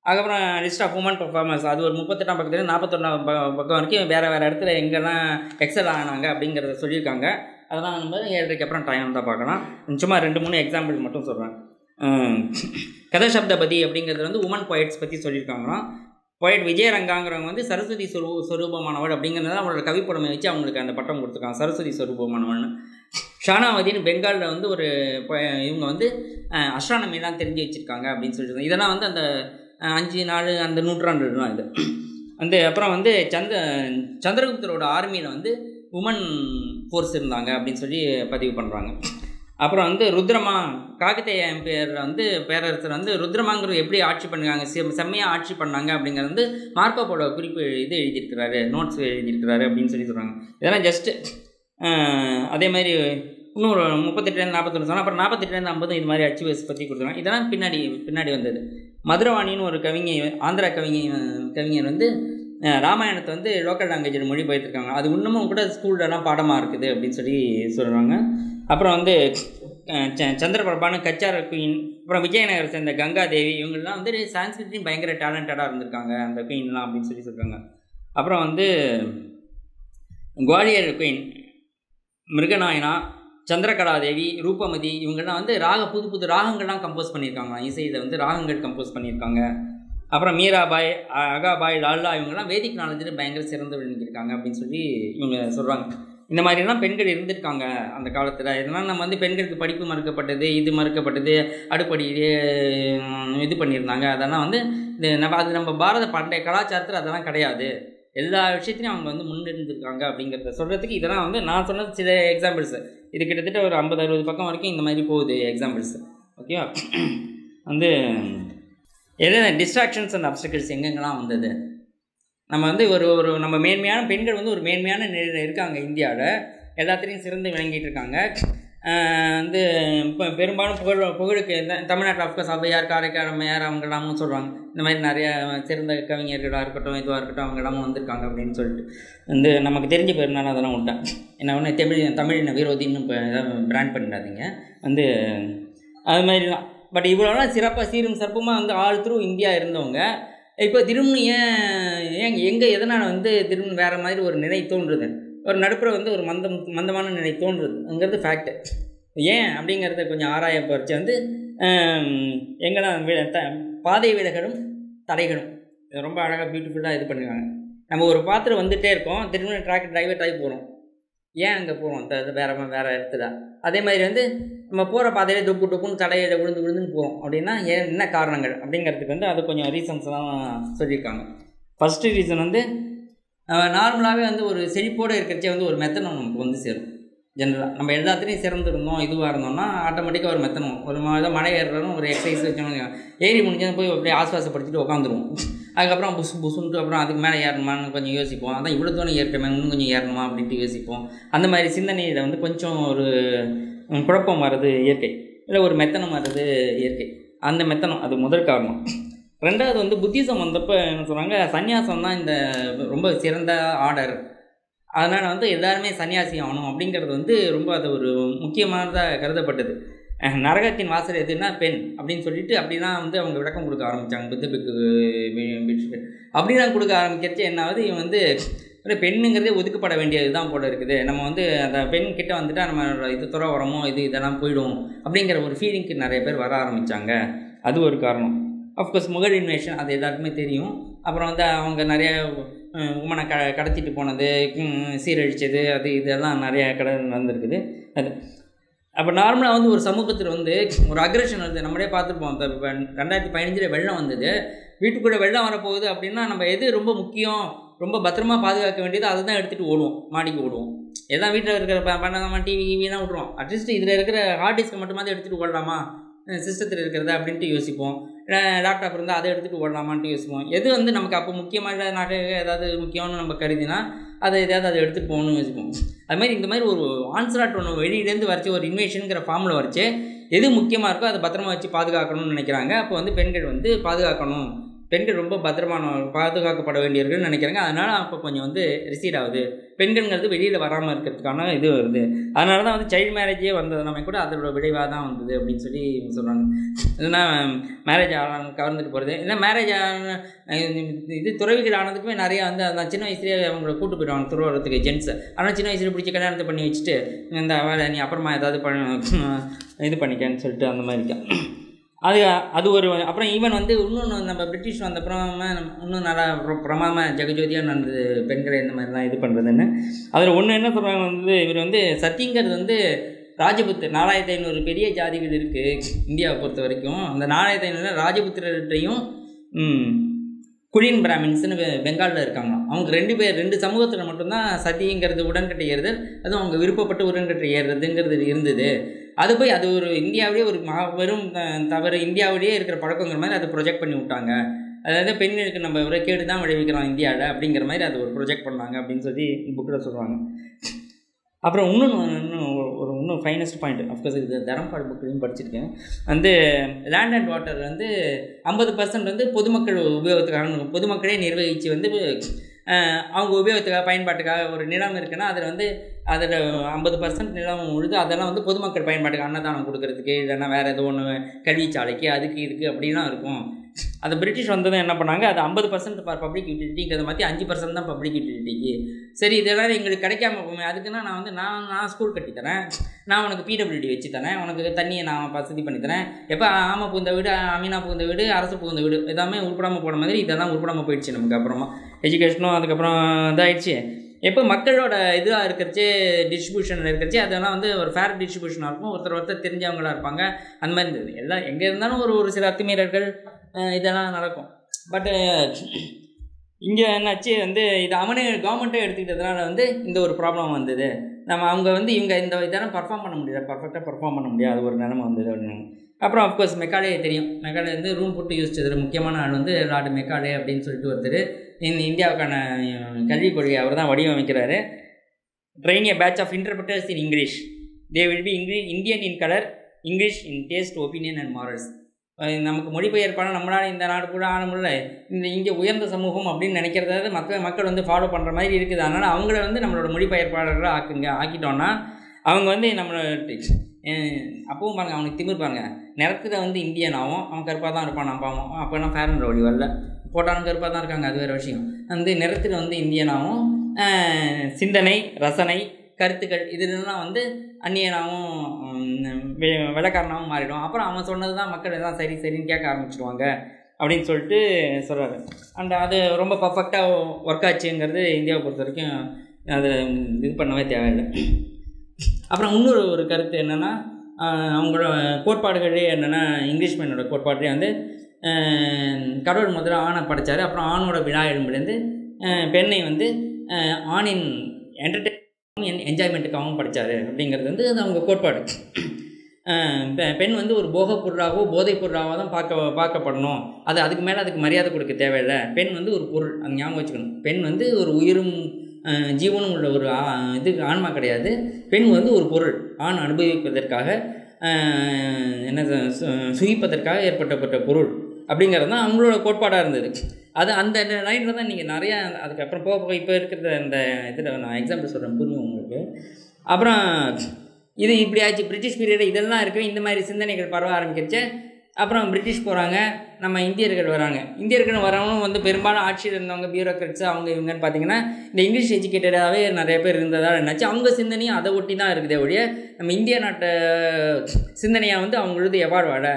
அதுக்கப்புறம் லிஸ்ட் ஆஃப் உமன் பர்ஃபார்மன்ஸ், அது ஒரு 38ஆம் பக்கத்துலேருந்து 41ஆம் பக்கம் வரைக்கும் வேறு இடத்துல எங்கெல்லாம் எக்ஸல் ஆனாங்க அப்படிங்கிறத சொல்லியிருக்காங்க. அதெல்லாம் நம்ம 7:30 அப்புறம் டைம் தான் பார்க்கலாம். சும்மா 2-3 எக்ஸாம்பிள் மட்டும் சொல்கிறேன். கதசப்தபதி அப்படிங்கிறது உமன் பொயட்ஸ் பற்றி சொல்லியிருக்காங்களாம். பொயட் விஜயரங்காங்கிறவங்க சரஸ்வதி ஸ்வரூபமானவள் அப்படிங்கிறத அவங்களோட கவிப்புடமை வச்சு அவங்களுக்கு அந்த பட்டம் கொடுத்துருக்காங்க, சரஸ்வதி ஸ்வரூபமானவள்னு. ஷானாவதின்னு பெங்காலில் ஒரு இவங்க அஸ்ட்ரானமிலாம் தெரிஞ்சு வச்சுருக்காங்க அப்படின்னு சொல்லியிருக்காங்க. இதெல்லாம் அந்த 5-4 அந்த நூற்றாண்டு தான் இது. அப்புறம் சந்திரகுப்தரோட ஆர்மியில் உமன் ஃபோர்ஸ் இருந்தாங்க அப்படின்னு சொல்லி பதிவு பண்ணுறாங்க. அப்புறம் ருத்ரமா, காக்கத்திய பேரரசர் ருத்ரமாங்கிறது எப்படி ஆட்சி பண்ணுறாங்க, செம்மையாக ஆட்சி பண்ணாங்க அப்படிங்கிறது மார்க்கோவோட குறிப்பு எழுதியிருக்கிறாரு, நோட்ஸ் எழுதியிருக்கிறாரு அப்படின்னு சொல்லி சொல்கிறாங்க. இதெல்லாம் ஜஸ்ட்டு அதே மாதிரி இன்னொரு 38-41 சொன்னால் அப்புறம் 48-50 இது மாதிரி அச்சீவர்ஸ் பற்றி கொடுத்துருக்காங்க. இதெல்லாம் பின்னாடி வந்தது. மதுரவாணின்னு ஒரு கவிஞர், ஆந்திரா கவிஞர் ராமாயணத்தை லோக்கல் லாங்குவேஜில் மொழிபெயர்த்திருக்காங்க. அது இன்னமும் கூட ஸ்கூல்லலாம் பாடமாக இருக்குது அப்படின்னு சொல்லி சொல்கிறாங்க. அப்புறம் சந்திரபிரபான்னு கச்சார குயின், அப்புறம் விஜயநகரை சேர்ந்த கங்காதேவி, இவங்கெல்லாம் சான்ஸ்கிரிட்லையும் பயங்கர டேலண்டடாக இருந்திருக்காங்க அந்த குயின்லாம் அப்படின்னு சொல்லி சொல்கிறாங்க. அப்புறம் குவாலியர் குயின் மிருகநாயனா, சந்திரகலாதேவி, ரூபமதி, இவங்கெல்லாம் புது ராகங்கள்லாம் கம்போஸ் பண்ணியிருக்காங்க. இசையில் ராகங்கள் கம்போஸ் பண்ணியிருக்காங்க. அப்புறம் மீராபாய், அகாபாய், லால்லா, இவங்கெல்லாம் வேதிக் நாலேஜில் பயங்கர சிறந்து விளங்கியிருக்காங்க அப்படின்னு சொல்லி இவங்க சொல்கிறாங்க. இந்த மாதிரிலாம் பெண்கள் இருந்திருக்காங்க அந்த காலத்தில். இதெல்லாம் நம்ம பெண்களுக்கு படிப்பு மறுக்கப்பட்டது, இது மறுக்கப்பட்டது, அடுப்படியிலே இது பண்ணியிருந்தாங்க. அதெல்லாம் அது நம்ம பாரத பண்டைய கலாச்சாரத்தில் அதெல்லாம் கிடையாது. எல்லா விஷயத்தையும் அவங்க முன்னிருந்திருக்காங்க அப்படிங்கிறத சொல்கிறதுக்கு இதெல்லாம் நான் சொன்னது சில எக்ஸாம்பிள்ஸு. இது கிட்டத்தட்ட ஒரு 50-60 பக்கம் வரைக்கும் இந்த மாதிரி போகுது எக்ஸாம்பிள்ஸு. ஓகேவா? எது டிஸ்ட்ராக்ஷன்ஸ் அண்ட் அப்டக்கிள்ஸ் எங்கெங்கெல்லாம் வந்தது. நம்ம ஒரு நம்ம மேன்மையான பெண்கள் ஒரு மேன்மையான நிலையில் இருக்காங்க இந்தியாவில், எல்லாத்துலேயும் சிறந்து விளங்கிட்டு இருக்காங்க. இப்போ பெரும்பாலும் புகழுக்கு தமிழ்நாட்டில் ஆஃப்கோர்ஸ் ஔவையார், காரைக்கால் அம்மையார் அவங்கெல்லாமும் சொல்கிறாங்க. இந்த மாதிரி நிறையா சிறந்த கவிஞர்களாக இருக்கட்டும், இதுவாக இருக்கட்டும், அவங்கெல்லாமும் வந்திருக்காங்க அப்படின்னு சொல்லிட்டு நமக்கு தெரிஞ்ச பேருனால அதெல்லாம் விட்டேன். என்ன தமிழின விரோதின்னு இப்போ எதாவது பிராண்ட் பண்ணிடாதீங்க அது மாதிரிலாம். பட் இவ்வளோலாம் சிறப்பாக சீரும் சிறப்புமாக ஆல் த்ரூ இந்தியா இருந்தவங்க இப்போ திரும்ப எங்கே எதனால் திரும்ப வேறு மாதிரி ஒரு நிலை தோன்றுது, ஒரு நடுப்புற ஒரு மந்தமான நிலை தோன்றுதுங்கிறது ஃபேக்ட்டு. ஏன் அப்படிங்கிறத கொஞ்சம் ஆராய பறித்து எங்கெல்லாம் பாதை விலகலும் தடைகளும் ரொம்ப அழகாக பியூட்டிஃபுல்லாக இது பண்ணிருக்காங்க. நம்ம ஒரு பாத்திரம் வந்துகிட்டே இருக்கோம், திரும்ப ட்ராக் டிரைவர் ஆகி போகிறோம். ஏன் அங்கே போகிறோம் வேறு இடத்துல? அதே மாதிரி நம்ம போகிற பாதையிலே டொப்புன்னு தடையில் விழுந்துன்னு போகிறோம் அப்படின்னா என்ன காரணங்கள் அப்படிங்கிறதுக்கு அது கொஞ்சம் ரீசன்ஸ்லாம் சொல்லியிருக்காங்க. ஃபஸ்ட்டு ரீசன் நார்மலாகவே ஒரு செழிப்போடு இருக்கிறச்சே ஒரு மெத்தனம் நமக்கு சேரும். ஜென்ரலாக நம்ம எல்லாத்துலேயும் சிறந்துருந்தோம், இதுவாக இருந்தோம்னா ஆட்டோமேட்டிக்காக ஒரு மெத்தனம், ஒரு மழை ஏறுறோம், ஒரு எக்ஸசைஸ் வச்சோம்னு ஏறி முடிஞ்சது போய் அப்படியே ஆஸ்வாசப்படுத்திட்டு உட்காந்துருவோம். அதுக்கப்புறம் புசுன்ட்டு அப்புறம் அதுக்கு மேலே ஏறணுமான்னு கொஞ்சம் யோசிப்போம். அதான் இவ்வளோ தூரம் ஏறிட்டோமே, இன்னும் கொஞ்சம் ஏறணுமா அப்படின்ட்டு யோசிப்போம். அந்த மாதிரி சிந்தனையில் கொஞ்சம் ஒரு குழப்பம் வர்றது இயற்கை, இல்லை ஒரு மெத்தனம் வர்றது இயற்கை. அந்த மெத்தனம் அது முதல் காரணம். ரெண்டாவது வந்து புத்திசம் வந்தப்போ என்ன சொன்னாங்க, சன்னியாசம் தான் இந்த ரொம்ப சிறந்த ஆர்டர், அதனால் வந்து எல்லாருமே சன்னியாசி ஆகணும் அப்படிங்கிறது வந்து ரொம்ப அது ஒரு முக்கியமானதாக கருதப்பட்டது. நரகத்தின் வாசல் எதுன்னா பெண் அப்படின்னு சொல்லிட்டு அப்படிலாம் வந்து அவங்க விளக்கம் கொடுக்க ஆரம்பித்தாங்க. புத்த பிக்கு அப்படிலாம் கொடுக்க ஆரம்பிக்கிறச்சு என்ன ஆகுது, இவன் வந்து பெண்ணுங்கிறதே ஒதுக்கப்பட வேண்டியது தான் போல இருக்குது, நம்ம வந்து அந்த பெண் கிட்ட வந்துட்டால் நம்ம இது துறை வரமோ இதெல்லாம் போயிடும் அப்படிங்கிற ஒரு ஃபீலிங்க்கு நிறைய பேர் வர ஆரம்பித்தாங்க. அது ஒரு காரணம். அஃப்கோர்ஸ் முகல் இன்வேஷன் அது எல்லாருக்குமே தெரியும். அப்புறம் வந்து அவங்க நிறைய உமனை கடத்திட்டு போனது, சீரழிச்சது, அது இதெல்லாம் நிறைய நடந்திருக்குது. அது அப்போ நார்மலாக வந்து ஒரு சமூகத்தில் வந்து ஒரு அக்ரெஷன் வருது. நம்மளே பார்த்துருப்போம். இப்போ 2015 வெள்ளம் வந்தது, வீட்டுக்குள்ளே வெள்ளம் வரப்போகுது அப்படின்னா நம்ம எது ரொம்ப முக்கியம், ரொம்ப பத்திரமா பாதுகாக்க வேண்டியது அதை தான் எடுத்துகிட்டு ஓடுவோம், மாடிக்கு ஓடுவோம். எல்லாம் வீட்டில் இருக்கிற பண்ணாமல் டிவிலாம் விட்ருவோம். அட்லீஸ்ட் இதில் இருக்கிற ஹார்ட் டிஸ்க்கை மட்டுமாதிரி எடுத்துகிட்டு ஓடலாமா, சிஸ்டத்தில் இருக்கிறதா அப்படின்ட்டு யோசிப்போம். லேப்டாப் இருந்தால் அதை எடுத்துகிட்டு ஓடலாமான்ட்டு யோசிப்போம். எது வந்து நமக்கு அப்போ முக்கியமான நாட்டு ஏதாவது முக்கியம்னு நம்ம கருதினா அதை எதாவது அதை எடுத்துகிட்டு போகணும்னு யோசிப்போம். அதுமாதிரி இந்த மாதிரி ஒரு ஆன்சராட் ஒன்று வெளியிலேருந்து வரைச்சி ஒரு இன்வேஷனுங்கிற ஃபார்மில் வரைச்சி எது முக்கியமாக இருக்கோ அதை பத்திரமா வச்சு பாதுகாக்கணும்னு நினைக்கிறாங்க. அப்போ வந்து பெண்கள் வந்து பாதுகாக்கணும், பெண்கள் ரொம்ப பத்திரமான பாதுகாக்கப்பட வேண்டியவர்கள்னு நினைக்கிறாங்க. அதனால் அப்போ கொஞ்சம் வந்து ரிசீட் ஆகுது, பெண்கள்ங்கிறது வெளியில் வராமல் இருக்கிறதுக்கான இது வருது. அதனால தான் வந்து சைல்டு மேரேஜே வந்ததுனாமே கூட அதோட விளைவாக தான் வந்தது அப்படின்னு சொல்லி சொல்கிறாங்க. இல்லைன்னா மேரேஜ் கவர்ந்துட்டு போகிறது, இல்லை மேரேஜ் இது துறவிகள் ஆனதுக்குமே நிறையா வந்து அந்த சின்ன வயசுலேயே அவங்கள கூட்டு போயிடுவாங்க துறவரத்துக்கு ஜென்ஸை. ஆனால் சின்ன வயசில் பிடிச்சி கல்யாணத்தை பண்ணி வச்சுட்டு இந்த வேலை நீ அப்புறமா ஏதாவது இது பண்ணிக்கன்னு சொல்லிட்டு அந்த மாதிரி இருக்கா. அது ஒரு அப்புறம் ஈவன் வந்து இன்னொன்று நம்ம பிரிட்டிஷ் வந்தப்புறம் இன்னும் நல்லா பிரமாதமாக ஜெகஜோதியாக நடந்தது பெண்களை இந்த மாதிரிலாம் இது பண்ணுறதுன்னு. அதில் ஒன்று என்ன சொல்கிறாங்க வந்து, இவர் வந்து சத்திங்கிறது வந்து ராஜபுத்திர 4500 பெரிய ஜாதிகள் இருக்குது இந்தியாவை பொறுத்த வரைக்கும். அந்த 4500 ராஜபுத்திரர்கிட்டையும் குலின் பிராமின்ஸ்னு பெங்காலில் இருக்காங்க. அவங்க 2 பேர் 2 சமூகத்தில் மட்டும்தான் சதிங்கிறது உடன்கட்டை ஏறுதல், அதுவும் அவங்க விருப்பப்பட்டு உடன்கட்டை ஏறுறதுங்கிறது இருந்தது. அது போய் அது ஒரு இந்தியாவிலேயே ஒரு வெறும் தவறு, இந்தியாவிலேயே இருக்கிற பழக்கங்கிற மாதிரி அதை ப்ரொஜெக்ட் பண்ணி விட்டாங்க. அதாவது பெண்களுக்கு நம்ம ஒரு கேடு தான் விளைவிக்கிறோம் இந்தியாவில் அப்படிங்கிற மாதிரி அது ஒரு ப்ரொஜெக்ட் பண்ணாங்க அப்படின்னு சொல்லி புக்கில் சொல்கிறாங்க. அப்புறம் இன்னும் ஃபைனஸ்ட் பாயிண்ட், அஃப்கோர்ஸ் இது தரம்பாடு புக்லையும் படிச்சிருக்கேன். வந்து லேண்ட் அண்ட் வாட்டர் வந்து 50% வந்து பொதுமக்கள் உபயோகத்துக்காக பொதுமக்களே நிர்வகித்து வந்து அவங்க உபயோகத்துக்காக பயன்பாட்டுக்காக ஒரு நிலம் இருக்குன்னா அதில் வந்து அதில் 50% நிலம் உழுது அதெல்லாம் வந்து பொதுமக்கள் பயன்பாட்டுக்கு அன்னதானம் கொடுக்கறதுக்கு, இல்லைன்னா வேறு ஏதோ ஒன்று கல்விச்சாலைக்கு அதுக்கு இதுக்கு அப்படிலாம் இருக்கும். அது பிரிட்டிஷ் வந்ததும் என்ன பண்ணாங்க, அது 50% ஃபார் பப்ளிக் யூட்டிலிட்டிங்கிறத மாற்றி 5% தான் பப்ளிக் யூட்டிலிட்டிக்கு. சரி இதெல்லாம் எங்களுக்கு கிடைக்காம போமே, அதுக்குன்னா நான் வந்து நான் ஸ்கூல் கட்டித்தரேன், நான் உனக்கு பிடபிள்யூடி வச்சு தரேன், உனக்கு தண்ணியை நான் வசதி பண்ணித்தரேன். எப்போ ஆமை புகுந்த வீடு, அமீனா புகுந்த வீடு, அரசு புகுந்த வீடு எல்லாமே உருப்படாமல் போன மாதிரி இதெல்லாம் உருப்படாமல் போயிடுச்சு நமக்கு. அப்புறமா எஜுகேஷனும் அதுக்கப்புறம் இதாகிடுச்சு. எப்போ மக்களோட இதாக இருக்கிறச்சே டிஸ்ட்ரிபியூஷனில் இருக்கிறச்சே அதெல்லாம் வந்து ஒரு ஃபேர் டிஸ்ட்ரிபியூஷனாக இருக்கும், ஒருத்தர் தெரிஞ்சவங்களாக இருப்பாங்க. அந்த மாதிரி இருந்தது. எல்லாம் எங்கே இருந்தாலும் ஒரு சில அத்துமீறல்கள் இதெல்லாம் நடக்கும். பட்டு இங்கே என்னாச்சு வந்து இது அவனே கவர்மெண்ட்டே எடுத்துக்கிட்டதுனால வந்து இந்த ஒரு ப்ராப்ளம் வந்தது. அவங்க வந்து இவங்க இந்த இதெல்லாம் பர்ஃபார்ம் பண்ண முடியாது, பர்ஃபெக்டாக பர்ஃபார்ம் பண்ண முடியாது ஒரு நிலைமை வந்தது அப்படின்னு. அப்புறம் அஃப்கோர்ஸ் மெக்காலே தெரியும், மெக்காலே வந்து ரூம் போட்டு யோசிச்சதில் முக்கியமான ஆள் வந்து லார்டு மெக்காலே அப்படின்னு சொல்லிட்டு ஒருத்தர் இந்தியாவுக்கான கல்விக் கொள்கை அவர் தான் வடிவமைக்கிறாரு. Train a batch of interpreters in English, they will be Indian in colour, English in taste, opinion and morals. நமக்கு மொழிபெயர்ப்பான நம்மளால் இந்த நாடு கூட ஆன முடியல, இங்கே உயர்ந்த சமூகம் அப்படின்னு நினைக்கிறதாவது மக்கள் வந்து ஃபாலோ பண்ணுற மாதிரி இருக்குது. அதனால் அவங்கள வந்து நம்மளோட மொழிபெயர்ப்பாளர்களாக ஆக்கிட்டோன்னா அவங்க வந்து நம்மளோட அப்பவும் பாருங்கள் அவனுக்கு திமிர் பாருங்கள், நிறத்தில் வந்து இந்தியன் ஆகும், அவன் கருப்பாக தான் இருப்பான், நான் பாவம் அப்போனா ஃபேர் அண்ட் லவ்லி வரல, போட்டாலும் கருப்பாக தான் இருக்காங்க, அது வேறு விஷயம். வந்து நிறத்தில் வந்து இந்தியனாகவும் சிந்தனை ரசனை கருத்துக்கள் இதெல்லாம் வந்து அந்நியனாகவும் வெள்ளக்காரனாகவும் மாறிடும். அப்புறம் அவன் சொன்னது தான் மக்கள் எல்லாம் சரின்னு கேட்க ஆரம்பிச்சிடுவாங்க அப்படின்னு சொல்லிட்டு சொல்கிறாரு. அண்ட் அது ரொம்ப பர்ஃபெக்டாக ஒர்க் ஆச்சுங்கிறது இந்தியாவை பொறுத்த வரைக்கும் அது இது பண்ணவே தேவையில்லை. அப்புறம் இன்னொரு கருத்து என்னென்னா, அவங்களோட கோட்பாடுகளே என்னென்னா இங்கிலீஷ் மேனோட கோட்பாடுலேயே வந்து கடவுள் முதல்ல ஆணை படைத்தார், அப்புறம் ஆணோட விழா எழும்புலேருந்து பெண்ணை வந்து ஆணின் என்ஜாய்மெண்ட்டுக்காகவும் படித்தார் அப்படிங்கிறது வந்து அது அவங்க கோட்பாடு. பெண் வந்து ஒரு போகப் பொருளாகவோ போதைப் பொருளாகவோ தான் பார்க்கப்படணும், அதுக்கு மேலே அதுக்கு மரியாதை கொடுக்க தேவையில்லை. பெண் வந்து ஒரு பொருள், அது ஞாபகம் வச்சுக்கணும். பெண் வந்து ஒரு உயிரும் ஜீவனும் உள்ள ஒரு ஆன்மா கிடையாது. பெண் வந்து ஒரு பொருள், ஆண் அனுபவிப்பதற்காக சுகிப்பதற்காக ஏற்பட்டப்பட்ட பொருள் அப்படிங்கிறது தான் அவங்களோட கோட்பாடாக இருந்தது. அது அந்த லைனில் தான் நீங்கள் நிறையா அதுக்கப்புறம் போக போக இப்போ இருக்கிற இந்த இதில் நான் எக்ஸாம்பிள் சொல்கிறேன் புரியும் உங்களுக்கு. அப்புறம் இது இப்படி ஆச்சு பிரிட்டிஷ் பீரியட் இதெல்லாம் இருக்குது. இந்த மாதிரி சிந்தனைகள் பரவ ஆரம்பிக்கிடுச்சு. அப்புறம் பிரிட்டிஷ் போகிறாங்க, நம்ம இந்தியர்கள் வராங்க. இந்தியர்கள் வரவங்களும் வந்து பெரும்பாலும் ஆட்சியில் இருந்தவங்க பியூரோக்ராட்ஸ் அவங்க இவங்கன்னு பார்த்தீங்கன்னா இந்த இங்கிலீஷ் எஜுகேட்டடாகவே நிறைய பேர் இருந்ததால் என்னாச்சு அவங்க சிந்தனையும் அதை ஒட்டி தான் இருக்குதே ஒழிய நம்ம இந்திய நாட்டை சிந்தனையாக வந்து அவங்களது எவ்வாறு வாழ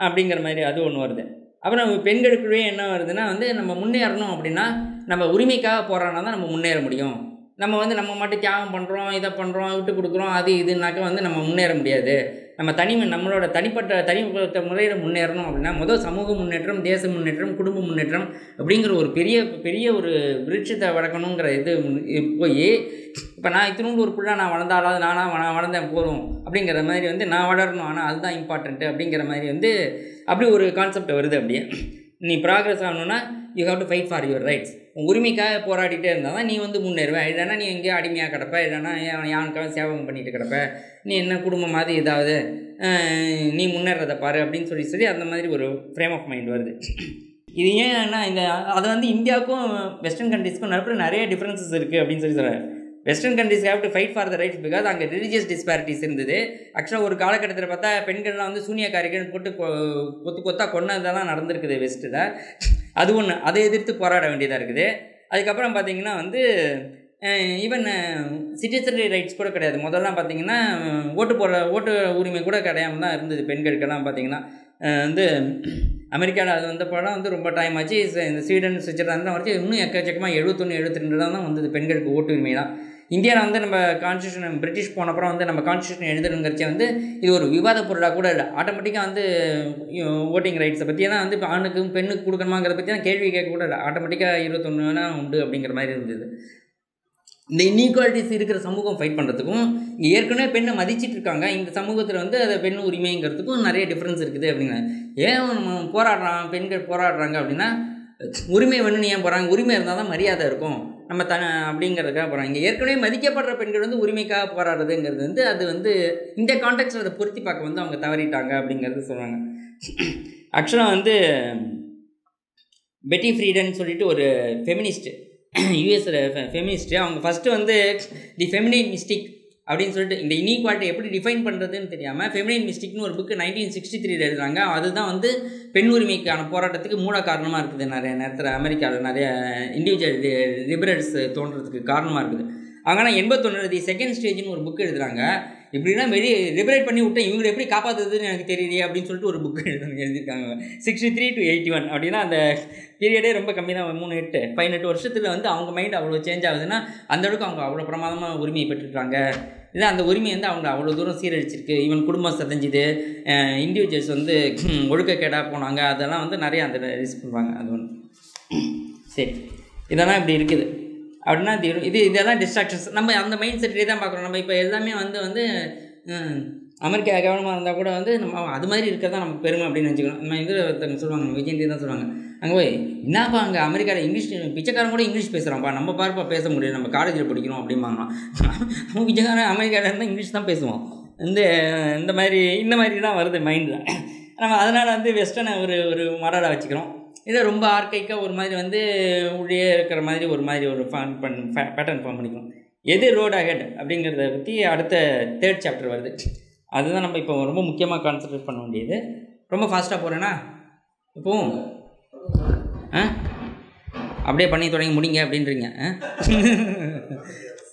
அப்படிங்கிற மாதிரி அது ஒன்று வருது. அப்புறம் பெண்களுக்குள்ளே என்ன வருதுன்னா வந்து நம்ம முன்னேறணும் அப்படின்னா நம்ம உரிமைக்காக போராடினா தான் நம்ம முன்னேற முடியும். நம்ம வந்து நம்ம மட்டும் தியாகம் பண்ணுறோம், இதை பண்ணுறோம், விட்டு கொடுக்குறோம், அது இதுனாக்கா வந்து நம்ம முன்னேற முடியாது. நம்ம நம்மளோட தனிப்பட்ட முறையில் முன்னேறணும் அப்படின்னா முதல் சமூக முன்னேற்றம், தேச முன்னேற்றம், குடும்ப முன்னேற்றம் அப்படிங்கிற ஒரு பெரிய ஒரு விருட்சத்தை வளர்க்கணுங்கிற இது போய் இப்போ நான் இத்தினோண்டு ஒரு பிள்ளை நான் வளர்ந்தாலும் நான் வளர்ந்தேன் போதும் அப்படிங்கிற மாதிரி வந்து நான் வளரணும், ஆனால் அதுதான் இம்பார்ட்டண்ட்டு அப்படிங்கிற மாதிரி வந்து அப்படி ஒரு கான்செப்ட் வருது. அப்படியே நீ ப்ராக்ரஸ் ஆகணுன்னா you have to fight for your rights. உரிமைக்காக போராடிட்டே இருந்தால் தான் நீ வந்து முன்னேறுவேன். இல்லைன்னா நீ எங்கேயோ அடிமையாக கிடப்ப, இல்லைன்னா யாருக்காக சேவகம் பண்ணிட்டு கிடப்ப, நீ என்ன குடும்பம் மாதிரி ஏதாவது நீ முன்னேறதை பாரு அப்படின்னு சொல்லி அந்த மாதிரி ஒரு ஃப்ரேம் ஆஃப் மைண்ட் வருது. இது ஏன்னா அது வந்து இந்தியாவுக்கும் வெஸ்டர்ன் கண்ட்ரீஸ்க்கும் நிறைய டிஃப்ரென்சஸ் இருக்குது அப்படின்னு சொல்கிறார். Western countries have to fight for the rights because அங்கே ரிலீஜியஸ் டிஸ்பாரிட்டிஸ் இருந்தது. ஆக்சுவலாக ஒரு காலகட்டத்தில் பார்த்தா பெண்கள்லாம் வந்து சூனியக்காரிகள் போட்டு கொத்தாக கொன்னதெல்லாம் நடந்திருக்குது வெஸ்ட்டில். அது ஒன்று, அதை எதிர்த்து போராட வேண்டியதாக இருக்குது. அதுக்கப்புறம் பார்த்திங்கன்னா வந்து ஈவன் சிட்டிசன் ரைட்ஸ் கூட கிடையாது. முதல்லாம் பார்த்திங்கன்னா ஓட்டு உரிமை கூட கிடையாமல் தான் இருந்தது பெண்களுக்கெல்லாம். பார்த்திங்கன்னா வந்து அமெரிக்காவில் அது வந்த படம் வந்து ரொம்ப டைம் ஆச்சு. இந்த ஸ்வீடன் சுவிட்சர்லாந்து வரைக்கும் இன்னும் எக்கச்சக்கமாக 71 72 தான் வந்தது பெண்களுக்கு ஓட்டு உரிமைலாம். இந்தியாவில் வந்து நம்ம கான்ஸ்டியூஷன் பிரிட்டிஷ் போனப்புறம் வந்து நம்ம கான்ஸ்டியூஷன் எழுதணுங்கிறச்சே வந்து இது ஒரு விவாத பொருளாக கூட இல்லை. ஆட்டோமேட்டிக்காக வந்து ஓட்டிங் ரைட்ஸை பற்றியெல்லாம் வந்து ஆணுக்கும் பெண்ணுக்கு கொடுக்கணுமாங்கிறத பற்றிலாம் கேள்வி கேட்க கூட இல்லை. ஆட்டோமேட்டிக்காக 21 உண்டு அப்படிங்கிற மாதிரி இருந்தது. இந்த இன்இக்வாலிட்டிஸ் இருக்கிற சமூகம் ஃபைட் பண்ணுறதுக்கும் இங்கே ஏற்கனவே பெண்ணை மதிச்சிட்டு இருக்காங்க இந்த சமூகத்தில் வந்து அதை பெண் உரிமைங்கிறதுக்கும் நிறைய டிஃப்ரென்ஸ் இருக்குது அப்படிங்க. ஏன் நம்ம பெண்கள் போராடுறாங்க அப்படின்னா உரிமை வேணும்னு ஏன் போகிறாங்க? உரிமை இருந்தால் தான் மரியாதை இருக்கும் நம்ம அப்படிங்கிறதுக்காக போகிறாங்க. இங்கே ஏற்கனவே மதிக்கப்படுற பெண்கள் வந்து உரிமைக்காக போராடுறதுங்கிறது வந்து அது வந்து இந்த கான்டெக்ஸ்ட் அதை பொருத்தி பார்க்க வந்து அவங்க தவறிட்டாங்க அப்படிங்கிறது சொல்கிறாங்க. ஆக்சுவலாக வந்து பெட்டி ஃப்ரீடன் சொல்லிட்டு ஒரு ஃபெமினிஸ்ட்டு யூஎஸில் ஃபெமினிஸ்ட்டு அவங்க ஃபஸ்ட்டு வந்து தி ஃபெமினைன் மிஸ்டிக் அப்படின்னு சொல்லிட்டு இந்த இன்இக்வாலிட்டி எப்படி டிஃபைன் பண்ணுறதுன்னு தெரியாமல் ஃபெமினைன் மிஸ்டிக்னு ஒரு புக்கு 1963 எழுதுறாங்க. அதுதான் வந்து பெண் உரிமைக்கான போராட்டத்துக்கு மூல காரணமாக இருக்குது. நிறைய நேரத்தில் அமெரிக்காவில் நிறைய இண்டிவிஜுவல் லிபரல்ஸ் தோன்றதுக்கு காரணமாக இருக்குது. ஆனால் 81 தி செகண்ட் ஸ்டேஜ்னு ஒரு புக் எழுதுறாங்க. இப்படின்னா வெளியே லிபரேட் பண்ணி விட்டேன் இவங்களை எப்படி காப்பாற்றுறதுன்னு எனக்கு தெரியலையே அப்படின்னு சொல்லிட்டு ஒரு புக்கு எழுதியிருக்காங்க. 63 to 81 அப்படின்னா அந்த பீரியடே ரொம்ப கம்மி தான். 18 வருஷத்தில் வந்து அவங்க மைண்ட் அவ்வளோ சேஞ்ச் ஆகுதுன்னா அந்த அளவுக்கு அவங்க அவ்வளோ பிரமாதமாக உரிமையை பெற்றுருக்காங்க. இல்லை அந்த உரிமை வந்து அவங்க அவ்வளோ தூரம் சீரழிச்சிருக்கு. ஈவன் குடும்பம் செதஞ்சுது, இண்டிவிஜுவல்ஸ் வந்து ஒழுக்கக்கேடாக போனாங்க, அதெல்லாம் வந்து நிறையா அந்த ரிஸ்க் பண்ணுவாங்க. அது ஒன்று. சரி, இதெல்லாம் இப்படி இருக்குது அப்படின்னா இதெல்லாம் டிஸ்ட்ராக்ஷன்ஸ். நம்ம அந்த மைண்ட் செட்லேயே தான் பார்க்குறோம். நம்ம இப்போ எல்லாமே வந்து அமெரிக்கா கவனமாக இருந்தால் கூட வந்து நம்ம அது மாதிரி இருக்கிறதா நமக்கு பெருமை அப்படின்னு நினச்சிக்கணும். நம்ம ஒருத்தங்க சொல்லுவாங்க, விஜயந்தி தான் சொல்லுவாங்க, அங்கே போய் என்னப்பா அங்கே அமெரிக்காவில் இங்கிலீஷ் பிச்சைக்காரன் கூட இங்கிலீஷ் பேசுகிறான்ப்பா, நம்ம பாருப்பா பேச முடியும், நம்ம காலேஜில் படிக்கிறோம் அப்படிம்பாங்க. நம்ம பிச்சைக்காரன் அமெரிக்காவில் இருந்தால் இங்கிலீஷ் தான் பேசுவோம். இந்த மாதிரி தான் வருது மைண்டில். நம்ம அதனால் வந்து வெஸ்டர்னை ஒரு மாடலாக வச்சுக்கிறோம். இதை ரொம்ப ஆர்கைக்காக ஒரு மாதிரி வந்து உள்ளே இருக்கிற மாதிரி ஒரு பேட்டர்ன் ஃபார்ம் பண்ணிக்கணும். எது ரோட் அஹெட் அப்படிங்கிறத பற்றி அடுத்த 3rd சாப்டர் வருது. அதுதான் நம்ம இப்போ ரொம்ப முக்கியமாக கான்சன்ட்ரேட் பண்ண வேண்டியது. ரொம்ப ஃபாஸ்ட்டாக போகிறேன்னா இப்போவும் அப்படியே பண்ணி தொடங்கி முடிங்க அப்படின்றீங்க.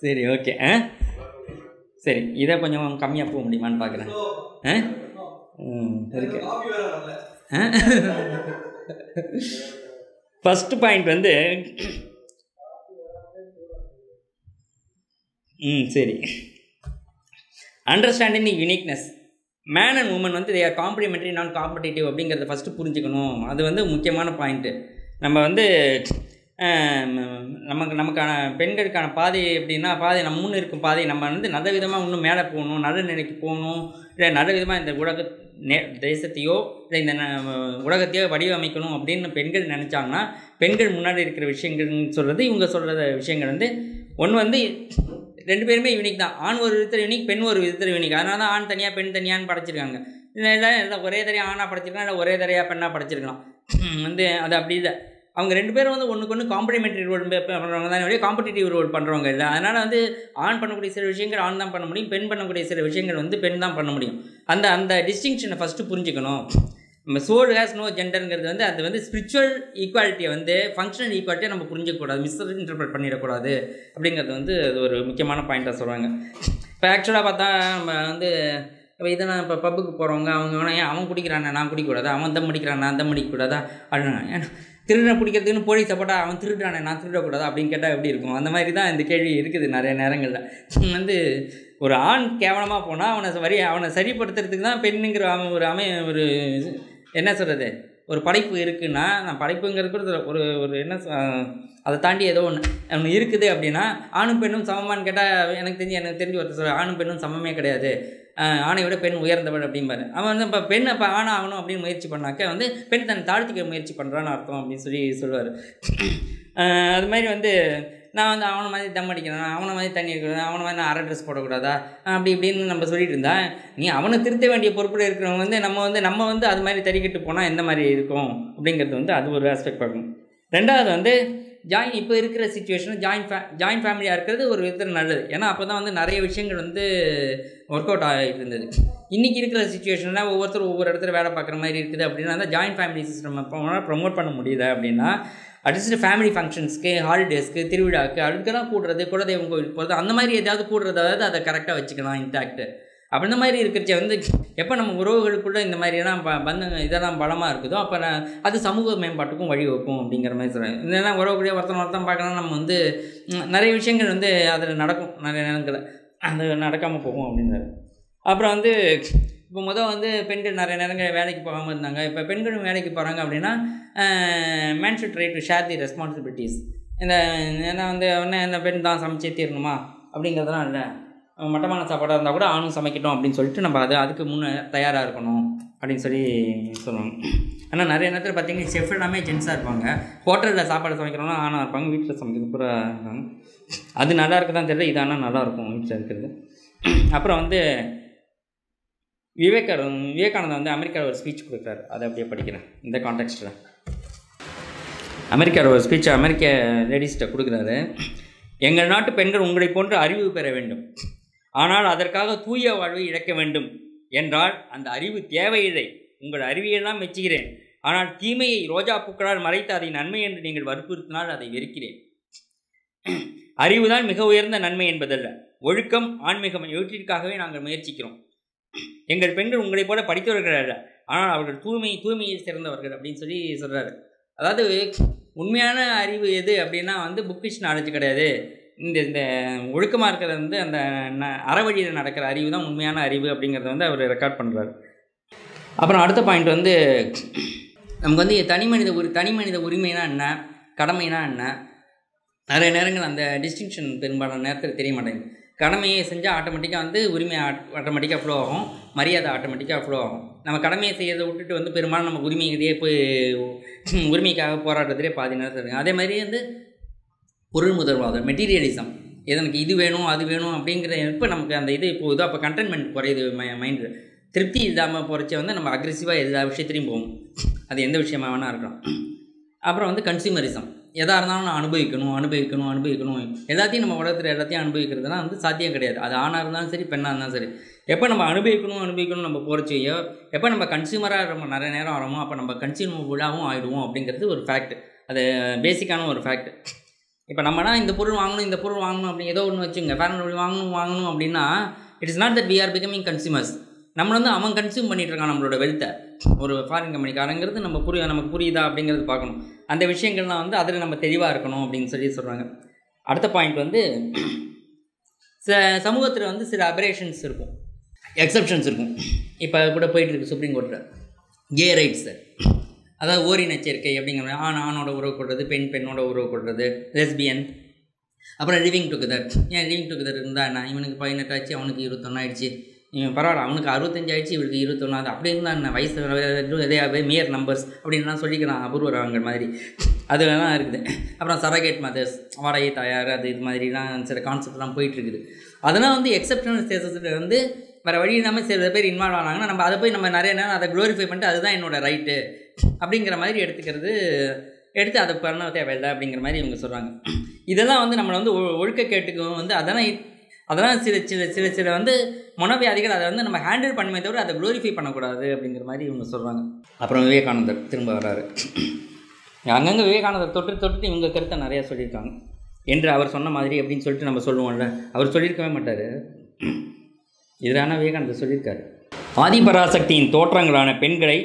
சரி, ஓகே. சரி, இதை கொஞ்சம் கம்மியாக போக முடியுமான்னு பார்க்குறேன். இருக்கு. ஃபஸ்ட்டு பாயிண்ட் வந்து சரி, understanding the uniqueness. Man and woman வந்து they are complementary non competitive அப்படிங்கிறத ஃபஸ்ட்டு புரிஞ்சுக்கணும். அது வந்து முக்கியமான பாயிண்ட்டு. நம்ம வந்து நமக்கான பெண்களுக்கான பாதை எப்படின்னா நம்ம முன்னு இருக்கும் பாதை நம்ம வந்து நல்ல விதமாக இன்னும் மேலே போகணும், நல்ல நிலைக்கு போகணும், இல்லை நல்ல விதமாக இந்த தேசத்தையோ இல்லை இந்த உலகத்தையோ வடிவமைக்கணும் அப்படின்னு பெண்கள் நினச்சாங்கன்னா பெண்கள் முன்னாடி இருக்கிற விஷயங்கள்னு சொல்கிறது இவங்க சொல்கிற விஷயங்கள் வந்து ஒன்று வந்து 2 பேருமே யூனிக் தான். ஆண் ஒரு விதத்தில் யூனிக், பெண் ஒரு விதத்தில் யூனிக். அதனால தான் ஆண் தனியாக பெண் தனியான்னு படைச்சிருக்காங்க. இல்லை ஒரே தரையாக ஆணாக படைச்சிருக்கலாம், இல்லை ஒரே தரையாக பெண்ணாக படைச்சிருக்கலாம். அது அப்படி இல்லை. அவங்க 2 பேரும் ஒன்றுக்கு ஒன்று காம்ப்ளிமெண்ட்ரி ரோல் பண்ணுறவங்க தான், ஒரே காம்படிட்டிவ் ரோல் பண்ணுறவங்க இல்லை. அதனால் ஆண் பண்ணக்கூடிய சில விஷயங்கள் ஆண் தான் பண்ண முடியும், பெண் பண்ணக்கூடிய சில விஷயங்கள் பெண் தான் பண்ண முடியும். அந்த டிஸ்டிங்ஷனை ஃபஸ்ட்டு புரிஞ்சுக்கணும். நம்ம சோல் ஹேஸ் நோ ஜெண்டருங்கிறது அது ஸ்பிரிச்சுவல் ஈக்குவாலிட்டியை ஃபங்க்ஷனல் ஈக்குவாலிட்டியை நம்ம புரிஞ்சிக்கக்கூடாது, மிஸ்இன்டர்பிரட் பண்ணிடக்கூடாது அப்படிங்கிறது அது ஒரு முக்கியமான பாயிண்ட்டாக சொல்கிறாங்க. இப்போ ஆக்சுவலாக பார்த்தா நம்ம இப்போ இதை நான் இப்போ பப்புக்கு போகிறவங்க அவங்க வேணா அவன் குடிக்கிறானே நான் குடிக்கக்கூடாதா, அவன் தம் அடிக்கிறான் நான் தம் அடிக்கக்கூடாதா அப்படின்னா, ஏன்னா திருடனை பிடிக்கிறதுக்குன்னு போலீஸ் சப்போட்டா அவன் திருடானே நான் திருடக்கூடாதா அப்படின்னு கேட்டால் எப்படி இருக்கும்? அந்த மாதிரி தான் இந்த கேள்வி இருக்குது நிறைய நேரங்களில். ஒரு ஆண் கேவலமாக போனால் அவனை சரிப்படுத்துறதுக்கு தான் பெண்ணுங்கிற ஒரு என்ன சொல்கிறது, ஒரு படைப்பு இருக்குன்னா, நான் படைப்புங்கிறது ஒரு என்ன அதை தாண்டி ஏதோ ஒன்று இருக்குது அப்படின்னா, ஆணும் பெண்ணும் சமமானு கேட்டால் எனக்கு தெரிஞ்சு ஒருத்தர் சொல்ல ஆணும் பெண்ணும் சமமே கிடையாது, ஆணை விட பெண் உயர்ந்தவள் அப்படிம்பாரு. அவன் இப்போ பெண் அப்போ ஆணாகணும் அப்படின்னு முயற்சி பண்ணாக்க பெண் தன்னை தாழ்த்திக்க முயற்சி பண்ணுறான்னு அர்த்தம் அப்படின்னு சொல்லுவார். அது மாதிரி நான் அவனை மாதிரி தம் அடிக்கிறேன், அவனை மாதிரி தண்ணி இருக்கிறேன், அவனை மாதிரி நான் அரை ட்ரெஸ் போடக்கூடாதா அப்படி இப்படின்னு நம்ம சொல்லிட்டு இருந்தா, நீ அவனை திருத்த வேண்டிய பொறுப்பில் இருக்கிறவங்க நம்ம அது மாதிரி தறிக்கிட்டு போனால் எந்த மாதிரி இருக்கும் அப்படிங்கிறது அது ஒரு ஆஸ்பெக்ட் பார்க்கணும். ரெண்டாவது இப்போ இருக்கிற சிச்சுவேஷன் ஜாயின்ட் ஃபேமிலியாக இருக்கிறது ஒரு விதத்தில் நல்லது. ஏன்னா அப்போ தான் நிறைய விஷயங்கள் ஒர்க் அவுட் ஆகிட்டு இருந்தது. இன்றைக்கி இருக்கிற சிச்சுவேஷனில் ஒவ்வொருத்தரும் ஒவ்வொரு இடத்துல வேலை பார்க்குற மாதிரி இருக்குது அப்படின்னா அந்த ஜாயின்ட் ஃபேமிலி சிஸ்டம் ப்ரொமோட் பண்ண முடியல அப்படின்னா, அட்லீஸ்ட் ஃபேமிலி ஃபங்க்ஷன்ஸ்க்கு, ஹாலிடேஸ்க்கு, திருவிழாவுக்கு அதுக்கெல்லாம் கூடுறது, குலதெய்வம் கோவிலுக்கு போகிறது, அந்த மாதிரி ஏதாவது கூடுறதாவது அதை கரெக்டாக வச்சுக்கலாம் இன்டாக்ட். அப்போ இந்த மாதிரி இருக்கிறச்ச எப்போ நம்ம உறவுகளுக்குள்ளே இந்த மாதிரியெல்லாம் இதெல்லாம் பலமாக இருக்குதோ அப்போ அது சமூக மேம்பாட்டுக்கும் வழிவகுக்கும் அப்படிங்கிற மாதிரி சொல்கிறேன். இல்லைன்னா உறவுக்குள்ளே ஒருத்தன் பார்க்கலாம், நம்ம நிறைய விஷயங்கள் அதில் நடக்கும், நிறைய நேரங்களில் அது நடக்காமல் போகும் அப்படின்னாரு. அப்புறம் இப்போ பெண்கள் நிறைய நேரங்கள் வேலைக்கு போகாமல் இருந்தாங்க. இப்போ பெண்களும் வேலைக்கு போகிறாங்க அப்படின்னா man should try to share the responsibilities. ஏன்னா இந்த பெண் தான் சமைச்சே தீரணுமா அப்படிங்கிறதுலாம் இல்லை. மட்டமான சாப்பாடாக இருந்தால் கூட ஆணும் சமைக்கட்டும் அப்படின்னு சொல்லிட்டு நம்ம அதுக்கு முன்னே தயாராக இருக்கணும் அப்படின்னு சொல்லுவாங்க. ஆனால் நிறைய நேரத்தில் பார்த்தீங்கன்னா செஃப் எல்லாமே ஜென்ஸாக இருப்பாங்க. ஹோட்டலில் சாப்பாடு சமைக்கிறவங்க ஆணாக இருப்பாங்க, வீட்டில் சமைக்கிறது பூரா இருக்காங்க. அது நல்லா இருக்குது தான் தெரியல, இது ஆனால் நல்லாயிருக்கும் வீட்டில் இருக்கிறது. அப்புறம் விவேகானந்தா அமெரிக்காவில் ஒரு ஸ்பீச் கொடுக்குறாரு, அதை அப்படியே படிக்கிறேன் இந்த கான்டெக்ஸ்ட்டில். அமெரிக்காவில் ஒரு ஸ்பீச் அமெரிக்க லேடிஸ்கிட்ட கொடுக்குறாரு. எங்கள் நாட்டு பெண்கள் உங்களை போன்று அறிவு பெற வேண்டும், ஆனால் அதற்காக தூய வாழ்வை இழக்க வேண்டும் என்றால் அந்த அறிவு தேவையில்லை. உங்கள் அறிவியெல்லாம் மெச்சுகிறேன், ஆனால் தீமையை ரோஜா பூக்களால் மறைத்து அதை நன்மை என்று நீங்கள் வற்புறுத்தினால் அதை வெறுக்கிறேன். அறிவுதான் மிக உயர்ந்த நன்மை என்பதல்ல, ஒழுக்கம், ஆன்மீகம் இவற்றிற்காகவே நாங்கள் முயற்சிக்கிறோம். எங்கள் பெண்கள் உங்களை போல படித்தவர்கள் அல்ல, ஆனால் அவர்கள் தூய்மையை சிறந்தவர்கள் அப்படின்னு சொல்கிறாரு. அதாவது உண்மையான அறிவு எது அப்படின்னா புக்கிஷ் நாலேஜ் கிடையாது. இந்த ஒழுக்கமாக இருக்கிறது அந்த அறவழியில் நடக்கிற அறிவு தான் உண்மையான அறிவு அப்படிங்கிறத அவர் ரெக்கார்ட் பண்ணுறாரு. அப்புறம் அடுத்த பாயிண்ட் நமக்கு தனி மனித உரிமைனா என்ன, கடமைனா என்ன, நிறைய நேரங்கள் அந்த டிஸ்டிங்ஷன் பெரும்பாலான நேரத்தில் தெரிய மாட்டேங்குது. கடமையை செஞ்சால் ஆட்டோமேட்டிக்காக உரிமை ஆட்டோமேட்டிக்காக ஃப்ளோ ஆகும், மரியாதை ஆட்டோமேட்டிக்காக ஃப்ளோ ஆகும். நம்ம கடமையை செய்யறதை விட்டுட்டு பெரும்பாலும் நம்ம உரிமையிலேயே போய் உரிமைக்காக போராடுறதுலேயே பாதி நேரத்தில் இருக்குது. அதே மாதிரி பொருள் முதல்வாதம், மெட்டீரியலிசம், எனக்கு இது வேணும் அது வேணும் அப்படிங்கிற எப்போ நமக்கு அந்த இது போகுதோ அப்போ கண்டென்ட்மெண்ட் குறையுது. மைண்டு திருப்தி இல்லாமல் போகிறச்ச நம்ம அக்ரெசிவாக எல்லா விஷயத்துலையும் போகும், அது எந்த விஷயமா வேணா இருக்கலாம். அப்புறம் கன்சியூமரிசம், எதாக இருந்தாலும் நான் அனுபவிக்கணும் எல்லாத்தையும் நம்ம உலகத்தில் எல்லாத்தையும் அனுபவிக்கிறதுலாம் சாத்தியம் கிடையாது. அது ஆணாக இருந்தாலும் சரி பெண்ணாக இருந்தாலும் சரி. எப்போ நம்ம அனுபவிக்கணும் நம்ம போகிறச்சையோ, எப்போ நம்ம கன்சியூமராக நம்ம நிறைய நேரம் ஆகிறோமோ அப்போ நம்ம கன்சியூமபுளாகவும் ஆகிடுவோம் அப்படிங்கிறது ஒரு ஃபேக்ட். அது பேசிக்கான ஒரு ஃபேக்ட். இப்போ நம்மனா இந்த பொருள் வாங்கணும் அப்படி ஏதோ ஒன்று வச்சுங்க, ஃபேன் வாங்கணும் அப்படின்னா it is not that we are becoming consumers. நம்மளை அவன் கன்சியூம் பண்ணிகிட்டு இருக்கான் நம்மளோட வெல்த்தை, ஒரு ஃபாரின் கம்பெனிக்காரங்கிறது நமக்கு புரியுதா அப்படிங்கிறது பார்க்கணும். அந்த விஷயங்கள்லாம் அதில் நம்ம தெளிவாக இருக்கணும் அப்படின்னு சொல்கிறாங்க. அடுத்த பாயிண்ட் சமூகத்தில் சில அபரேஷன்ஸ் இருக்கும், எக்ஸப்ஷன்ஸ் இருக்கும். இப்போ கூட போயிட்டுருக்கு சுப்ரீம் கோர்ட்டில் கே ரைட்ஸு, அதாவது ஓரின சேர்க்கை அப்படிங்கிற ஆணோட உறவு கொள்வது, பெண்ணோட உறவு கொள்வது, லெஸ்பியன். அப்புறம் லிவிங் டுகெதர். ஏன் லிவிங் டுகெதர் இருந்தால் என்ன, இவனுக்கு 18 ஆச்சு அவனுக்கு 21 ஆயிடுச்சு, இவன் பரவாயில்ல அவனுக்கு 65 ஆயிடுச்சு இவருக்கு 21 அப்படி இருந்தால் வயசு இதே மேயர் நம்பர்ஸ் அப்படின்லாம் சொல்லிக்கிறான் அபூர்வராங்கர் மாதிரி அதெல்லாம் இருக்குது. அப்புறம் சரகேட் மதர்ஸ் வாடகை தாயார் அது இது மாதிரிலாம் சில கான்செப்ட்லாம் போயிட்டுருக்குது. அதெல்லாம் வந்து எக்ஸப்ஷனல் கேசஸில் வந்து வேறு வழி இல்லாமல் சில பேர் இன்வால்வ் ஆனாங்கன்னா நம்ம அதை போய் நம்ம நிறைய நேரம் அதை க்ளோரிஃபை பண்ணிட்டு அதுதான் என்னோடய ரைட்டு அப்படிங்கிற மாதிரி எடுத்து அதை பண்ண தேவையில்லை அப்படிங்கிற மாதிரி இவங்க சொல்கிறாங்க. இதெல்லாம் வந்து நம்மளை வந்து ஒழுக்கக்கேட்டுக்கும் வந்து அதெல்லாம் சில வந்து மனோவியாதிகள் அதை வந்து நம்ம ஹேண்டில் பண்ணுமே தவிர அதை க்ளோரிஃபை பண்ணக்கூடாது அப்படிங்கிற மாதிரி இவங்க சொல்கிறாங்க. அப்புறம் விவேகானந்தர் திரும்ப வர்றாரு. அங்கங்கே விவேகானந்தர் தொட்டு இவங்க கருத்தை நிறையா சொல்லியிருக்காங்க என்று அவர் சொன்ன மாதிரி அப்படின்னு சொல்லிட்டு நம்ம சொல்லுவோம்ல, அவர் சொல்லியிருக்கவே மாட்டார். இதனால விவேகானந்தர் சொல்லியிருக்காரு, ஆதிபராசக்தியின் தோற்றங்களான பெண்களை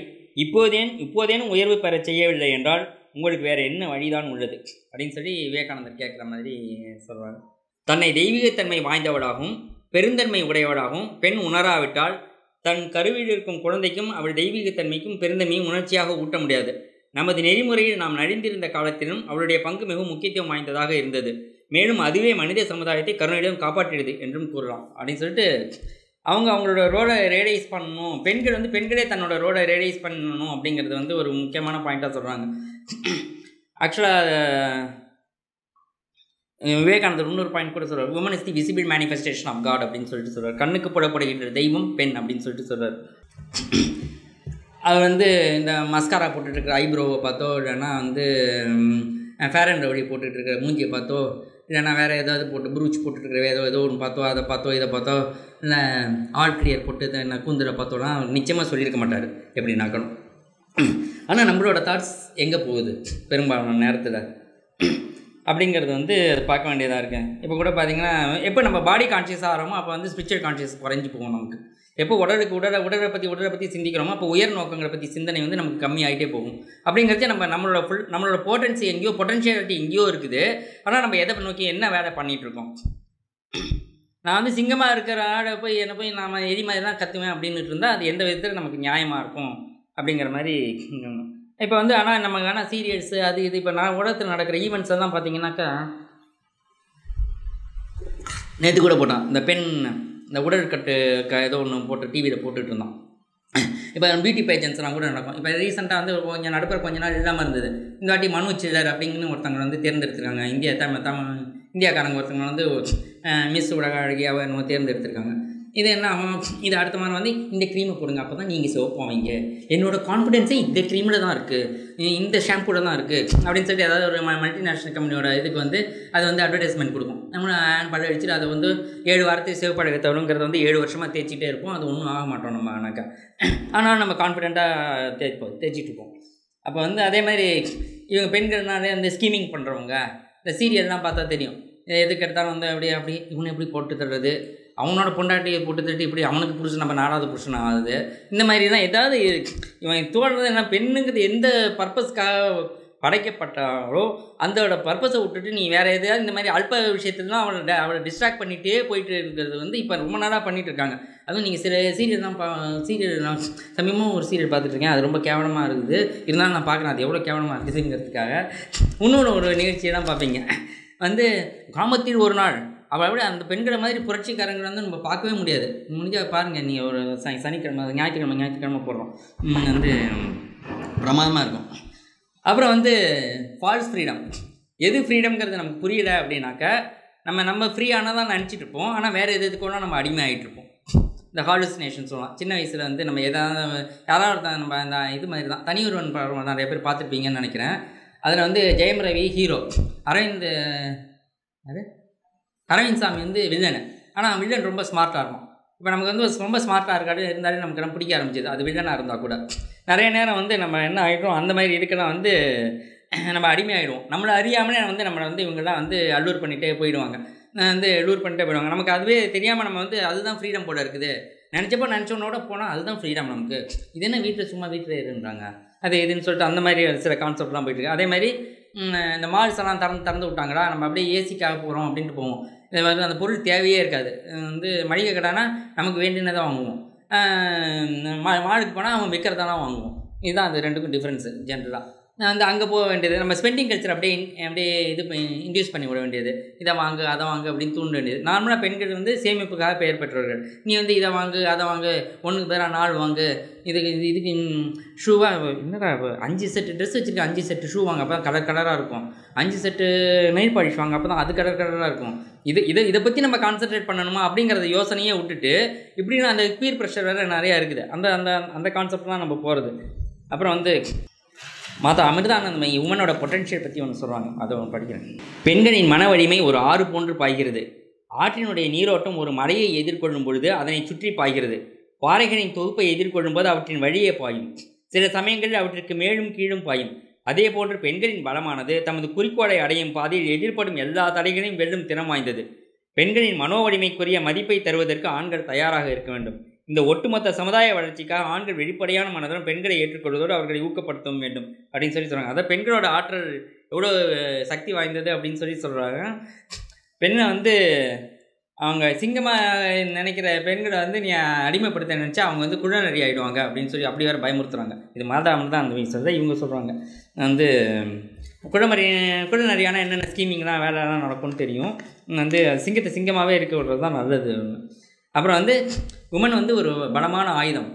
இப்போதேனும் உயர்வு பெற செய்யவில்லை என்றால் உங்களுக்கு வேறு என்ன வழிதான் உள்ளது அப்படின்னு சொல்லி விவேகானந்தர் கேட்குற மாதிரி சொல்கிறாங்க. தன்னை தெய்வீகத்தன்மை வாய்ந்தவளாகவும் பெருந்தன்மை உடையவளாகவும் பெண் உணராவிட்டால் தன் கருவில் இருக்கும் குழந்தைக்கும் அவள் தெய்வீகத்தன்மைக்கும் பெருந்தன்மையும் உணர்ச்சியாக ஊட்ட முடியாது. நமது நெறிமுறையில் நாம் நடிந்திருந்த காலத்திலும் அவளுடைய பங்கு மிகவும் முக்கியத்துவம் வாய்ந்ததாக இருந்தது. மேலும் அதுவே மனித சமுதாயத்தை கருணையிடம் காப்பாற்றியது என்றும் கூறலாம் அப்படின்னு சொல்லிட்டு அவங்களோட ரோலை ரேடியஸ் பண்ணணும், பெண்களே தன்னோட ரோலை ரேடியஸ் பண்ணணும் அப்படிங்கிறது வந்து ஒரு முக்கியமான பாயிண்ட்டாக சொல்கிறாங்க. ஆக்சுவலாக விவேகானந்தர் இன்னொரு பாயிண்ட் கூட சொல்கிறார், woman is the visible manifestation of God அப்படின்னு சொல்லிட்டு சொல்கிறார். கண்ணுக்கு போடப்படுகின்ற தெய்வம் பெண் அப்படின்னு சொல்லிட்டு சொல்கிறார். அது வந்து இந்த மஸ்காரா போட்டுட்ருக்கிற ஐப்ரோவை பார்த்தோ இல்லைன்னா வந்து ஃபேர் அண்ட் லவ்லி போட்டுட்ருக்கிற மூஞ்சியை பார்த்தோ இல்லைன்னா வேறு ஏதாவது போட்டு ப்ரூச் போட்டுருக்கிற ஏதோ ஒன்று பார்த்தோ அதை பார்த்தோ இதை பார்த்தோ இல்லை ஆல் கிளியர் போட்டு கூந்தலை பார்த்தோன்னா நிச்சயமாக சொல்லியிருக்க மாட்டார் எப்படி நாக்கணும். ஆனால் நம்மளோட தாட்ஸ் எங்கே போகுது பெரும்பாலான நேரத்தில் அப்படிங்கிறது வந்து பார்க்க வேண்டியதாக இருக்குது. இப்போ கூட பார்த்திங்கன்னா எப்போ நம்ம பாடி கான்ஷியஸாக ஆகிறோமோ அப்போ வந்து ஸ்பிரிச்சுவல் கான்ஷியஸ் குறைஞ்சி போகும். நமக்கு எப்போ உடலை பற்றி சிந்திக்கிறோமோ அப்போ உயர் நோக்கங்களை பற்றி சிந்தனை வந்து நமக்கு கம்மியாகிட்டே போகும். அப்படிங்கிறதே நம்மளோட பொட்டன்ஷியாலிட்டி எங்கேயோ இருக்குது. ஆனால் நம்ம எதை நோக்கி என்ன வேலை பண்ணிகிட்ருக்கோம். நான் வந்து சிங்கமாக இருக்கிற ஆடை போய் நாம் எரி மாதிரி தான் கற்றுவேன் அப்படின்ட்டு இருந்தால் அது எந்த விதத்தில் நமக்கு நியாயமாக இருக்கும் அப்படிங்கிற மாதிரி. இப்போ வந்து ஆனால் சீரியல்ஸு அது இது இப்போ உலகத்தில் நடக்கிற ஈவெண்ட்ஸ் எல்லாம் பார்த்தீங்கன்னாக்கா நேற்று கூட போட்டான் இந்த பெண் இந்த உடற்கட்டு ஏதோ ஒன்று போட்டு டிவியில் போட்டுட்டு இருந்தான். இப்போ பியூட்டி பேஜன்ஸ்லாம் கூட நடக்கும். இப்போ ரீசெண்டாக வந்து கொஞ்சம் நடுப்புற கொஞ்ச நாள் இல்லாமல் இருந்தது. இந்த வாட்டி மனு சில்லர் அப்படிங்கன்னு ஒருத்தவங்க வந்து தேர்ந்தெடுத்திருக்காங்க. இந்தியாக்காரங்க ஒருத்தவங்க வந்து மிஸ் உலக அழகியாக நம்ம தேர்ந்தெடுத்திருக்காங்க. இது என்ன இது அடுத்த மாதிரி வந்து இந்த க்ரீமை போடுங்க அப்போ தான் நீங்கள் சிவப்பாவீங்க, என்னோடய கான்ஃபிடென்ஸே இந்த க்ரீமில் தான் இருக்குது, இந்த ஷாம்பூவில் தான் இருக்குது அப்படின்னு சொல்லிட்டு ஏதாவது ஒரு மல்டிநேஷ்னல் கம்பெனியோட இதுக்கு வந்து அது வந்து அட்வர்டைஸ்மெண்ட் கொடுக்கும். நம்ம படம் அடிச்சுட்டு அதை வந்து 7 வாரத்துக்கு சிவப்பழக தவிரங்கிறத வந்து 7 வருஷமாக தேய்ச்சிட்டே இருப்போம். அது ஒன்றும் ஆக மாட்டோம் நம்ம ஆனாக்கா. ஆனால் நம்ம கான்ஃபிடென்ட்டாக தேய்ச்சிட்டு இருப்போம். அப்போ வந்து அதே மாதிரி இவங்க பெண்கள்னாலே அந்த ஸ்கீமிங் பண்ணுறவங்க இந்த சீரியல்லாம் பார்த்தா தெரியும். எதுக்கு எடுத்தாலும் வந்து அப்படி இவனை எப்படி போட்டு தர்றது, அவனோட பொண்டாட்டியை போட்டு தட்டி இப்படி அவனுக்கு புருஷன் நம்ம 4வது புருஷன் ஆகுது. இந்த மாதிரிலாம் ஏதாவது இவன் தோன்றது என்ன, பெண்ணுங்கிறது எந்த பர்பஸ்க்காக படைக்கப்பட்டாலோ அந்தோட பர்பஸை விட்டுட்டு நீ வேறு எதாவது இந்த மாதிரி அல்ப விஷயத்துலாம் அவளை டிஸ்ட்ராக்ட் பண்ணிகிட்டே போயிட்டு இருக்கிறது வந்து இப்போ ரொம்ப நாளாக பண்ணிகிட்டு இருக்காங்க. அதுவும் நீங்கள் சில சீரியல் நான் சமயமாக ஒரு சீரியல் பார்த்துட்ருக்கேன். அது ரொம்ப கேவலமாக இருக்குது. இருந்தாலும் நான் பார்க்குறேன் அது எவ்வளோ கேவலமாக இருக்குதுங்கிறதுக்காக. இன்னொன்று ஒரு நிகழ்ச்சியெல்லாம் பார்ப்பீங்க வந்து கிராமத்தில் ஒரு நாள் அவளை விட அந்த பெண்களை மாதிரி புரட்சிக்காரங்களை வந்து நம்ம பார்க்கவே முடியாது. முடிஞ்சால் பாருங்கள், நீங்கள் ஒரு சனிக்கிழமை ஞாயிற்றுக்கிழமை போடுறோம் வந்து பிரமாதமாக இருக்கும். அப்புறம் வந்து ஃபால்ஸ் ஃப்ரீடம். எது ஃப்ரீடம்ங்கிறது நமக்கு புரியலை அப்படின்னாக்கா நம்ம ஃப்ரீயானால் தான் நினச்சிட்டு இருப்போம். ஆனால் வேறு எதுக்கோனா நம்ம அடிமை ஆகிட்டுருப்போம். இந்த ஹாலுசினேஷன் சொல்லலாம். சின்ன வயசில் வந்து நம்ம யாராவது நம்ம இந்த இது மாதிரி தான் தனி ஒருவன் படம் நிறைய பேர் பார்த்துருப்பீங்கன்னு நினைக்கிறேன். அதில் வந்து ஜெயம் ரவி ஹீரோ, அரவிந்த் சாமி வந்து வில்லனு. ஆனால் வில்லன் ரொம்ப ஸ்மார்ட்டாக இருக்கும். இப்போ நமக்கு வந்து ரொம்ப ஸ்மார்ட்டாக இருக்காது இருந்தாலும் நமக்கு நம்ம பிடிக்க ஆரம்பிச்சிது அது வில்லனாக இருந்தால் கூட. நிறைய நேரம் வந்து நம்ம என்ன ஆகிடும் அந்த மாதிரி இதுக்கெல்லாம் வந்து நம்ம அடிமையாகிடுவோம். நம்மளை அறியாமலே வந்து நம்மளை வந்து இவங்கெல்லாம் வந்து அல்லூர் பண்ணிகிட்டே போயிடுவாங்க. நமக்கு அதுவே தெரியாமல் நம்ம வந்து அதுதான் ஃப்ரீடம் போல இருக்குது நினச்சோன்னோட போனால் அதுதான் ஃப்ரீடம் நமக்கு. இது என்ன வீட்டில் இருன்றாங்க அது இதுன்னு சொல்லிட்டு அந்த மாதிரி சில கான்செப்ட்லாம் போயிட்டுருக்கு. அதே மாதிரி இந்த மால்ஸ் எல்லாம் திறந்து விட்டாங்களா, நம்ம அப்படியே ஏசிக்காக போகிறோம் அப்படின்ட்டு போவோம். இது மாதிரி அந்த பொருள் தேவையே இருக்காது. வந்து மளிகை கடைனா நமக்கு வேண்டினதான் வாங்குவோம். மாலுக்கு போனால் அவன் விற்கிறதாலாம் வாங்குவோம். இதுதான் அது ரெண்டுக்கும் டிஃப்ரென்ஸு ஜென்ரலாக. நான் வந்து அங்கே போக வேண்டியது, நம்ம ஸ்பெண்டிங் கல்ச்சர் அப்படியே அப்படியே இது இன்டியூஸ் பண்ணி விட வேண்டியது. இதை வாங்கு அதை வாங்கு அப்படின்னு தூண்ட வேண்டியது. நார்மலாக பெண்கள் வந்து சேமிப்புக்காக பெயர் பெற்றவர்கள். நீ வந்து இதை வாங்கு அதை வாங்கு, ஒன்றுக்கு பேராக 4 வாங்கு, இதுக்கு ஷூவாக என்னடா 5 செட்டு ட்ரெஸ் வச்சுருக்கேன், 5 செட்டு ஷூ வாங்க, அப்போ தான் கலர் கலராக இருக்கும். 5 செட்டு நெயில் பாலிஷ் வாங்க, அப்போ தான் அது கலர் கலராக இருக்கும். இதை பற்றி நம்ம கான்சன்ட்ரேட் பண்ணணுமா அப்படிங்கிறத யோசனையே விட்டுட்டு இப்படின்னு அந்த பீர் ப்ரெஷர் வேறு நிறையா இருக்குது. அந்த அந்த அந்த கான்செப்ட்லாம் நம்ம போகிறது. அப்புறம் வந்து மாதா அமிர்தானந்தமயி உமனோட பொட்டன்ஷியல் பற்றி ஒன்று சொல்கிறாங்க, அதை ஒன்று படிக்கிறேன். பெண்களின் மன வலிமை ஒரு ஆறு போன்று பாய்கிறது. ஆற்றினுடைய நீரோட்டம் ஒரு மலையை எதிர்கொள்ளும் பொழுது அதனை சுற்றி பாய்கிறது. பாறைகளின் தொகுப்பை எதிர்கொள்ளும் போது அவற்றின் வழியே பாயும். சில சமயங்களில் அவற்றிற்கு மேலும் கீழும் பாயும். அதே போன்று பெண்களின் பலமானது தமது குறிக்கோளை அடையும் பாதையில் எதிர்ப்படும் எல்லா தடைகளையும் வெல்லும் திறம் வாய்ந்தது. பெண்களின் மனோ வலிமைக்குரிய மதிப்பை தருவதற்கு ஆண்கள் தயாராக இருக்க வேண்டும். இந்த ஒட்டுமொத்த சமுதாய வளர்ச்சிக்காக ஆண்கள் வெளிப்படையான மனதுடன் பெண்களை ஏற்றுக்கொள்வதோடு அவர்களை ஊக்கப்படுத்தவும் வேண்டும் அப்படின்னு சொல்லி சொல்கிறாங்க. அதாவது பெண்களோட ஆற்றல் எவ்வளோ சக்தி வாய்ந்தது அப்படின்னு சொல்லி சொல்கிறாங்க. பெண்ணை வந்து அவங்க சிங்கமாக நினைக்கிற பெண்களை வந்து நீ அடிமைப்படுத்த நினச்சா அவங்க வந்து குள்ளநரி ஆகிடுவாங்க அப்படின்னு சொல்லி அப்படி வேறு பயமுறுத்துறாங்க. இது மாதாமல் தான் அந்த சொல்கிறத இவங்க சொல்கிறாங்க. வந்து குள்ளநரியான என்னென்ன ஸ்கீமிங்லாம் வேலைலாம் நடக்கும்னு தெரியும். வந்து சிங்கத்தை சிங்கமாகவே இருக்க விடுறது தான் நல்லது. அப்புறம் வந்து உமன் வந்து ஒரு பலமான ஆயுதம்.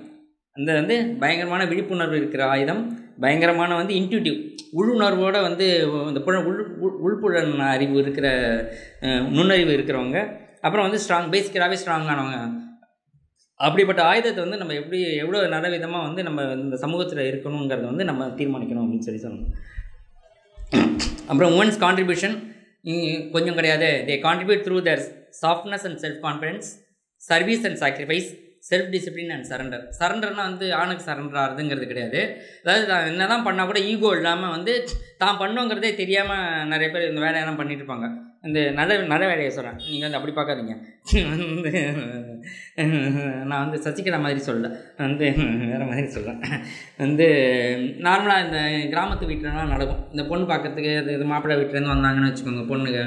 அந்த வந்து பயங்கரமான விழிப்புணர்வு இருக்கிற ஆயுதம், பயங்கரமான வந்து இன்ட்யூட்டிவ் உள்ளுணர்வோடு வந்து இந்த உள்புலன் அறிவு இருக்கிற நுண்ணறிவு இருக்கிறவங்க. அப்புறம் வந்து பேசிக்கலாகவே ஸ்ட்ராங்கானவங்க. அப்படிப்பட்ட ஆயுதத்தை வந்து நம்ம எவ்வளோ நல்ல விதமாக வந்து நம்ம இந்த சமூகத்தில் இருக்கணுங்கிறத வந்து நம்ம தீர்மானிக்கணும் அப்படின்னு சொல்லி சொல்லணும். அப்புறம் உமன்ஸ் கான்ட்ரிபியூஷன் கொஞ்சம் கிடையாது. They contribute through their softness and self confidence, service and sacrifice, self discipline and surrender. சரண்டர்னால் வந்து ஆணுக்கு சரண்டர் ஆகுதுங்கிறது கிடையாது. அதாவது தான் என்ன தான் பண்ணால் கூட ஈகோ இல்லாமல் வந்து தான் பண்ணோங்கிறதே தெரியாமல் நிறைய பேர் இந்த வேலையெல்லாம் பண்ணிட்டு இருப்பாங்க. இந்த நல்ல வேலையை சொல்கிறேன், நீங்கள் வந்து அப்படி பார்க்காதீங்க. வந்து நான் வந்து சசிகலா மாதிரி சொல்லலை, வந்து வேறு மாதிரி சொல்கிறேன். வந்து நார்மலாக இந்த கிராமத்து வீட்டிலலாம் நடக்கும். இந்த பொண்ணு பார்க்கறதுக்கு இது மாப்பிள்ளை வீட்டிலேருந்து வந்தாங்கன்னு வச்சுக்கோங்க, பொண்ணுங்க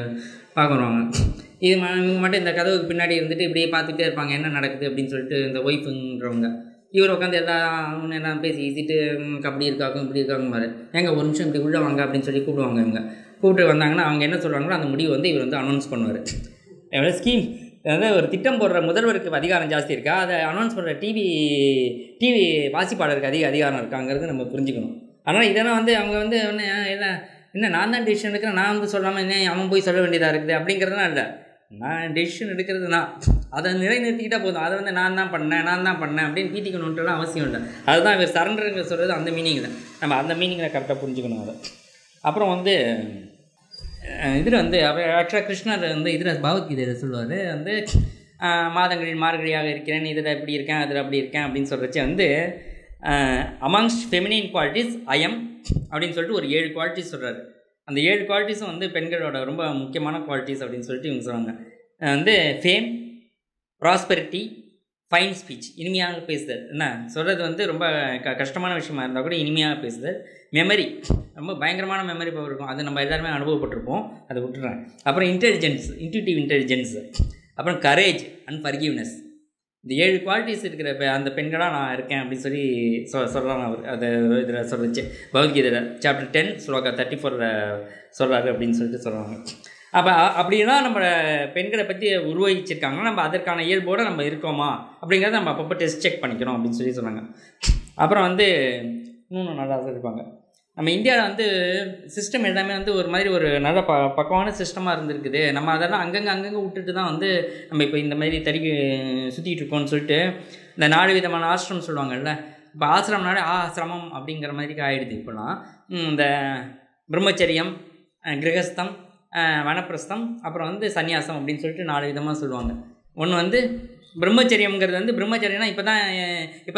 பார்க்குறவங்க இவங்க மட்டும் இந்த கதவுக்கு பின்னாடி இருந்துட்டு இப்படியே பார்த்துட்டே இருப்பாங்க என்ன நடக்குது அப்படின்னு சொல்லிட்டு. இந்த ஒய்ஃபுன்றவங்க இவர் உட்காந்து எல்லாம் பேசி ஈசிட்டு அப்படி இருக்காக்கும் இப்படி இருக்காங்க மாதிரி, ஏங்க ஒரு நிமிஷம் இப்படி உள்ளே வாங்க அப்படின்னு சொல்லி கூப்பிடுவாங்க. இவங்க கூப்பிட்டு வந்தாங்கன்னா அவங்க என்ன சொல்கிறாங்களோ அந்த முடிவு வந்து இவர் வந்து அனௌன்ஸ் பண்ணுவார். எவ்வளோ ஸ்கீம், அதாவது ஒரு திட்டம் போடுற முதல்வருக்கு அதிகாரம் ஜாஸ்தி இருக்கா, அதை அனௌன்ஸ் பண்ணுற டிவி வாசிப்பாளருக்கு அதிகாரம் இருக்காங்கிறது நம்ம புரிஞ்சுக்கணும். அதனால் இதெல்லாம் வந்து அவங்க வந்து என்ன நான் தான் டெசிஷன் எடுக்கிறேன், நான் வந்து சொல்லாமல் என்ன அவன் போய் சொல்ல வேண்டியதாக இருக்குது அப்படிங்கிறதுலாம் இல்லை. நான் டெசிஷன் எடுக்கிறது நான் அதை நிலைநிறுத்திக்கிட்டால் போதும். அதை வந்து நான் தான் பண்ணேன் அப்படின்னு பீட்டிக்கணுன்ட்டுலாம் அவசியம் இல்லை. அதுதான் இவர் சரண்டருங்க சொல்கிறது அந்த மீனிங்கில். நம்ம அந்த மீனிங்கில் கரெக்டாக புரிஞ்சுக்கணும் அதை. அப்புறம் வந்து இதில் வந்து ஆக்சுவலாக கிருஷ்ணர் வந்து இதில் பகவத்கீதையில் சொல்லுவார், வந்து மாதங்களில் மார்கழியாக இருக்கிறேன், இதில் இப்படி இருக்கேன் அதில் அப்படி இருக்கேன் அப்படின்னு சொல்கிறச்சே வந்து அமாங்ஸ்ட் ஃபெமினின் குவாலிட்டிஸ் ஐஎம் அப்படின்னு சொல்லிட்டு ஒரு 7 குவாலிட்டிஸ் சொல்கிறாரு. அந்த 7 குவாலிட்டிஸும் வந்து பெண்களோட ரொம்ப முக்கியமான குவாலிட்டிஸ் அப்படின்னு சொல்லிட்டு இவங்க சொல்கிறாங்க. வந்து ஃபேம், ப்ராஸ்பெரிட்டி, ஃபைன் ஸ்பீச், இனிமையாக பேசுதல். என்ன சொல்கிறது வந்து ரொம்ப கஷ்டமான விஷயமா இருந்தால் கூட இனிமையாக பேசுதல். மெமரி, ரொம்ப பயங்கரமான மெமரி பவர் இருக்கும், அது நம்ம எல்லாருமே அனுபவப்பட்டிருப்போம், அதை விட்டுறேன். அப்புறம் இன்டெலிஜென்ஸ், இன்ட்யூட்டிவ் இன்டெலிஜென்ஸ். அப்புறம் கரேஜ் அண்ட் ஃபர்கிவ்னஸ். இந்த 7 குவாலிட்டிஸ் இருக்கிற அந்த பெண்களாக நான் இருக்கேன் அப்படின்னு சொல்லி சொல்கிறாங்க அவர். அதை இதில் சொல்லிச்சு பகவத்கீதையில் சாப்டர் 10 ஸ்லோகா 34 சொல்கிறாரு அப்படின்னு சொல்லிட்டு சொல்கிறாங்க. அப்போ அப்படின்னா நம்ம பெண்களை பற்றி உருவகிச்சிருக்காங்கன்னா நம்ம அதற்கான இயல்போடு நம்ம இருக்கோமா அப்படிங்கிறத நம்ம அப்பப்போ டெஸ்ட் செக் பண்ணிக்கணும் அப்படின்னு சொல்லி சொன்னாங்க. அப்புறம் வந்து இன்னொன்று நல்லா சொல்லியிருப்பாங்க, நம்ம இந்தியாவில் வந்து சிஸ்டம் எல்லாமே வந்து ஒரு மாதிரி ஒரு நல்ல பக்கமான சிஸ்டமாக இருந்திருக்குது. நம்ம அதெல்லாம் அங்கங்கே விட்டுட்டு தான் வந்து நம்ம இப்போ இந்த மாதிரி சுற்றிக்கிட்டு இருக்கோம்னு சொல்லிட்டு இந்த 4 விதமான ஆசிரமம் சொல்லுவாங்கல்ல. இப்போ ஆசிரமனாலே ஆசிரமம் அப்படிங்கிற மாதிரி ஆகிடுது இப்போலாம். இந்த பிரம்மச்சரியம், கிரகஸ்தம், வனப்பிரஸ்தம், அப்புறம் வந்து சன்னியாசம் அப்படின்னு சொல்லிட்டு 4 விதமாக சொல்லுவாங்க. ஒன்று வந்து பிரம்மச்சரியம்ங்கிறது வந்து பிரம்மச்சரியம்னா இப்போ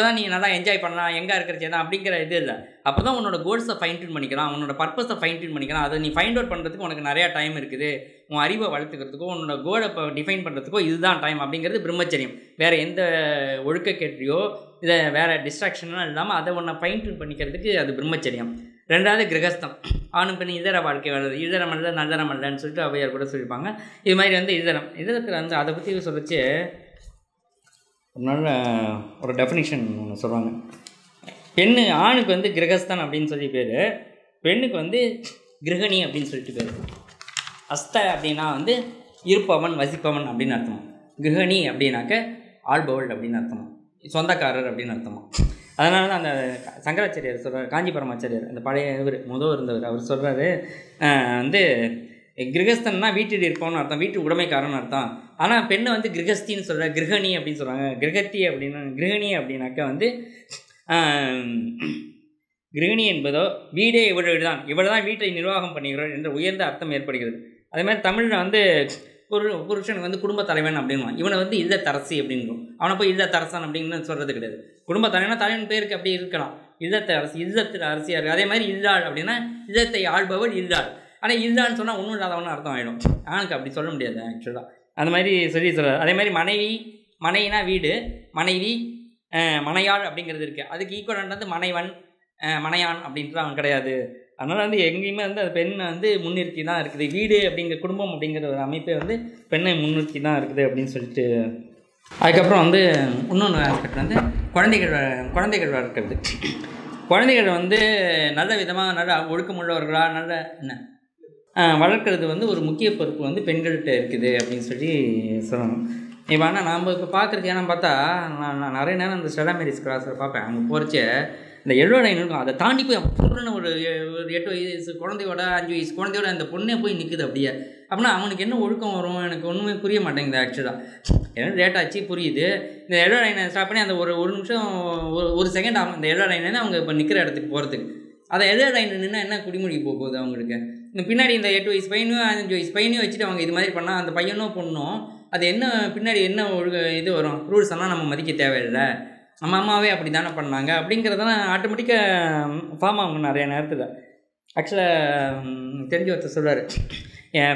தான் நீ நல்லா என்ஜாய் பண்ணலாம், எங்கே இருக்கிறச்சே தான் அப்படிங்கிற இது இல்லை. அப்போ தான் உன்னோட கோல்ஸை ஃபைன் டியூன் பண்ணிக்கலாம், உன்னோட பர்பஸை ஃபைன் டியூன் பண்ணிக்கலாம். அதை நீ ஃபைண்ட் அவுட் பண்ணுறதுக்கு உனக்கு நிறையா டைம் இருக்குது. உன் அறிவை வளர்த்துக்கிறதுக்கோ உன்னோட கோலை இப்போ டிஃபைன் பண்ணுறதுக்கோ இதுதான் டைம் அப்படிங்கிறது பிரம்மச்சரியம். வேறு எந்த ஒழுக்கக்கேற்றியோ இதை வேறு டிஸ்ட்ராக்ஷன்லாம் இல்லாமல் அதை ஒன்றை ஃபைன் டியூன் பண்ணிக்கிறதுக்கு அது பிரம்மச்சரியம். 2வது கிரகஸ்தம், ஆணும் பெண் இதர வாழ்க்கை வாழ்வது, இதரமல்ல நல்லறமல்லன்னு சொல்லிட்டு அவையார் கூட சொல்லியிருப்பாங்க. இது மாதிரி வந்து இதரத்தில் வந்து அதை பற்றி சொல்லிச்சு நல்ல ஒரு டெஃபினிஷன் ஒன்று சொல்லுவாங்க. ஆணுக்கு வந்து கிரகஸ்தான் அப்படின்னு சொல்லி பேர், பெண்ணுக்கு வந்து கிரகணி அப்படின்னு சொல்லிட்டு பேர். அஸ்த அப்படின்னா வந்து இருப்பவன் வசிப்பவன் அப்படின்னு அர்த்தமா. கிரகணி அப்படின்னாக்க ஆள்பவள் அப்படின்னு அர்த்தமா, சொந்தக்காரர் அப்படின்னு அர்த்தமா. அதனால தான் அந்த சங்கராச்சாரியார் சொல்கிறார், காஞ்சி பரமாச்சாரியார் அந்த பழைய முதல் இருந்தவர், அவர் சொல்கிறாரு வந்து கிரகஸ்தன்னா வீட்டில் இருப்பவன்னு அர்த்தம், வீட்டு உடைமைக்காரன்னு அர்த்தம். ஆனால் பெண்ணை வந்து கிரகஸ்தின்னு சொல்கிறார், கிரகணி அப்படின்னு சொல்கிறாங்க. கிரகத்தி அப்படின்னா கிரகணி அப்படின்னாக்கா வந்து கிரகிணி என்பதோ வீடே இவள்தான், இவள் தான் வீட்டை நிர்வாகம் பண்ணுகிறாள் என்ற உயர்ந்த அர்த்தம் ஏற்படுகிறது. அதே மாதிரி தமிழில் வந்து புருஷனுக்கு வந்து குடும்ப தலைவன் அப்படின்வான், இவனை வந்து இல்லத்தரசி அப்படின்னும். அவனை போய் இல்லத்தரசன் அப்படின்னு சொல்கிறது கிடையாது. குடும்ப தலைவனா தலைவன் பேருக்கு அப்படி இருக்கலாம், இல்லத்தரசி இல்லத்தில் அரசியாக இருக்குது. அதே மாதிரி இல்லாள் அப்படின்னா இல்லத்தை ஆள்பவள் இல்லாள். ஆனால் இல்லான்னு சொன்னால் ஒன்றும் இல்லாதவனு அர்த்தம் ஆகிடும். ஆணுக்கு அப்படி சொல்ல முடியாது ஆக்சுவலாக. அந்த மாதிரி சொல்கிறார். அதே மாதிரி மனைவினா வீடு, மனைவி மனையாள் அப்படிங்கிறது இருக்குது. அதுக்கு ஈக்குவலான வந்து மனைவன் மனையான் அப்படின்ட்டு அவன் கிடையாது. அதனால் வந்து எங்கேயுமே வந்து அது பெண்ணை வந்து முன்னிறுத்தி தான் இருக்குது. வீடு அப்படிங்கிற குடும்பம் அப்படிங்கிற ஒரு அமைப்பே வந்து பெண்ணை முன்னிறுத்தி தான் இருக்குது அப்படின்னு சொல்லிட்டு. அதுக்கப்புறம் வந்து இன்னொன்று ஆஸ்பெக்ட் வந்து குழந்தைகள் வளர்க்குறது. குழந்தைகள் வந்து நல்ல விதமாக நல்ல ஒழுக்கமுள்ளவர்களாக நல்ல வளர்க்குறது வந்து ஒரு முக்கிய பொறுப்பு வந்து பெண்கள்கிட்ட இருக்குது அப்படின்னு சொல்லி சொல்லணும். இப்போ ஆனால் நாம் இப்போ பார்க்குறதுக்கு ஏன்னா பார்த்தா நான் நிறைய நேரம் இந்த ஸ்டெலா மேரிஸ் கிளாஸில் பார்ப்பேன். அங்கே போகிறச்ச இந்த எல்லோ லைன் இருக்கும், அதை தாண்டி போய் பொருள்னு ஒரு 8 வயசு குழந்தையோட 5 வயசு குழந்தையோட அந்த பொண்ணே போய் நிற்குது அப்படியே. அப்படின்னா அவனுக்கு என்ன ஒழுக்கம் வரும் எனக்கு ஒன்றுமே புரிய மாட்டேங்குது ஆக்சுவலாக. ஏன்னா லேட்டாச்சு புரியுது. இந்த எல்லோ லைனை ஸ்டாப் பண்ணி அந்த ஒரு நிமிஷம் ஒரு செகண்ட் ஆகும் இந்த எல்லோ லைன் அவங்க இப்போ நிற்கிற இடத்துக்கு போகிறதுக்கு. அதை எல்லோ லைன் நின்னா என்ன குடிமொழி போகுது அவங்களுக்கு. இந்த பின்னாடி இந்த 8 வயசு பையனையும் 5 வயசு பையனையும் வச்சுட்டு அவங்க இது மாதிரி பண்ணால் அந்த பையனோ பொண்ணும் அது என்ன பின்னாடி என்ன இது வரும் ரூல்ஸ் எல்லாம் நம்ம மதிக்க தேவையில்லை, நம்ம அம்மாவே அப்படி தானே பண்ணாங்க அப்படிங்கிறதெல்லாம் ஆட்டோமேட்டிக்காக ஃபார்ம் ஆகும் நிறைய நேரத்தில். ஆக்சுவலாக தெரிஞ்ச ஒருத்தர் சொல்கிறார்,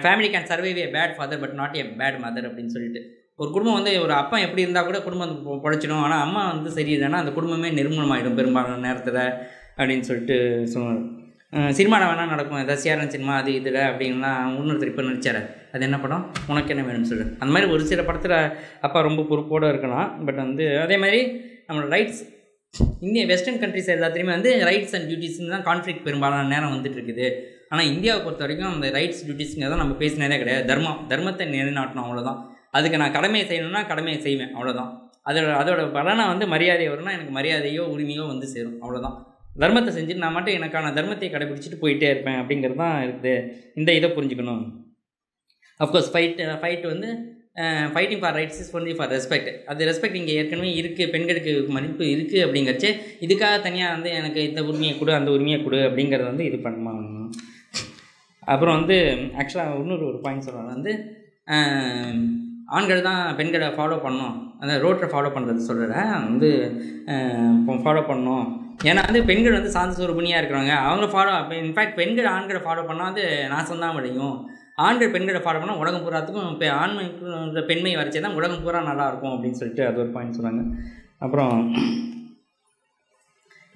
family can survive a bad father but not a bad mother அப்படின்னு சொல்லிட்டு. ஒரு குடும்பம் வந்து ஒரு அப்பா எப்படி இருந்தால் கூட குடும்பம் பொழைச்சிடும், ஆனால் அம்மா வந்து சரியில்லைன்னா அந்த குடும்பமே நிர்மூலமாகிடும் பெரும்பாலான நேரத்தில் அப்படின்னு சொல்லிட்டு சொன்னார். சினிமாவில் வேணால் நடக்கும், ஏதாவது சேரன் சினிமா அது இதில் அப்படின்னா இன்னொருத்தர் இப்போ நடிச்சார், அது என்ன படம் உனக்கு என்ன வேணும்னு சொல்லு. அந்த மாதிரி ஒரு சில படத்தில் அப்பா ரொம்ப பொறுப்போடு இருக்கலாம். பட் வந்து அதே மாதிரி நம்மளோட ரைட்ஸ் இந்திய வெஸ்டர்ன் கண்ட்ரிஸ் எல்லாத்துலேயுமே வந்து ரைட்ஸ் அண்ட் டியூட்டிஸ்ன்னு தான் கான்ஃப்ளிக்ட் பெரும்பாலான நேரம் வந்துட்டு இருக்குது. ஆனால் இந்தியாவை பொறுத்த வரைக்கும் அந்த ரைட்ஸ் டியூட்டிஸ்ங்கிறத நம்ம பேசினதே கிடையாது. தர்மத்தை நிலைநாட்டணும், அவ்வளோதான். அதுக்கு நான் கடமையை செய்யணும்னா கடமையை செய்வேன், அவ்வளோதான். அதோட பலனை வந்து மரியாதை வரும்னா எனக்கு மரியாதையோ உரிமையோ வந்து சேரும், அவ்வளோதான். தர்மத்தை செஞ்சுட்டு நான் மட்டும் எனக்கான தர்மத்தை கடைபிடிச்சிட்டு போயிட்டே இருப்பேன் அப்படிங்கிறது தான் இருக்குது. இந்த இதை புரிஞ்சுக்கணும். அஃப்கோர்ஸ் ஃபைட் வந்து fighting for rights is only for respect. அது ரெஸ்பெக்ட் இங்கே ஏற்கனவே இருக்குது, பெண்களுக்கு மதிப்பு இருக்குது அப்படிங்கிறச்சே இதுக்காக தனியாக வந்து எனக்கு இந்த உரிமையை கொடு அந்த உரிமையை கொடு அப்படிங்கிறது வந்து இது பண்ணுவாங்க. அப்புறம் வந்து ஆக்சுவலாக இன்னொரு பாயிண்ட் சொல்கிறாங்க வந்து ஆண்கள் தான் பெண்களை ஃபாலோ பண்ணணும், அந்த ரோட்டை ஃபாலோ பண்ணுறது சொல்கிறேன் வந்து ஃபாலோ பண்ணணும். ஏன்னா வந்து பெண்கள் வந்து சாந்த சுரூபிணியாக இருக்கிறாங்க, அவங்க ஃபாலோ. இன்ஃபேக்ட் பெண்கள் ஆண்களை ஃபாலோ பண்ணால் வந்து நாசம் தான் விளையும். ஆண்கள் பெண்களை ஃபாலோ பண்ணால் உலகம் பூராத்துக்கும் இப்போ ஆண்மைக்கு பெண்மை வரைச்சே தான் உலகம் பூரா நல்லாயிருக்கும் அப்படின்னு சொல்லிட்டு அது ஒரு பாயிண்ட் சொன்னாங்க. அப்புறம்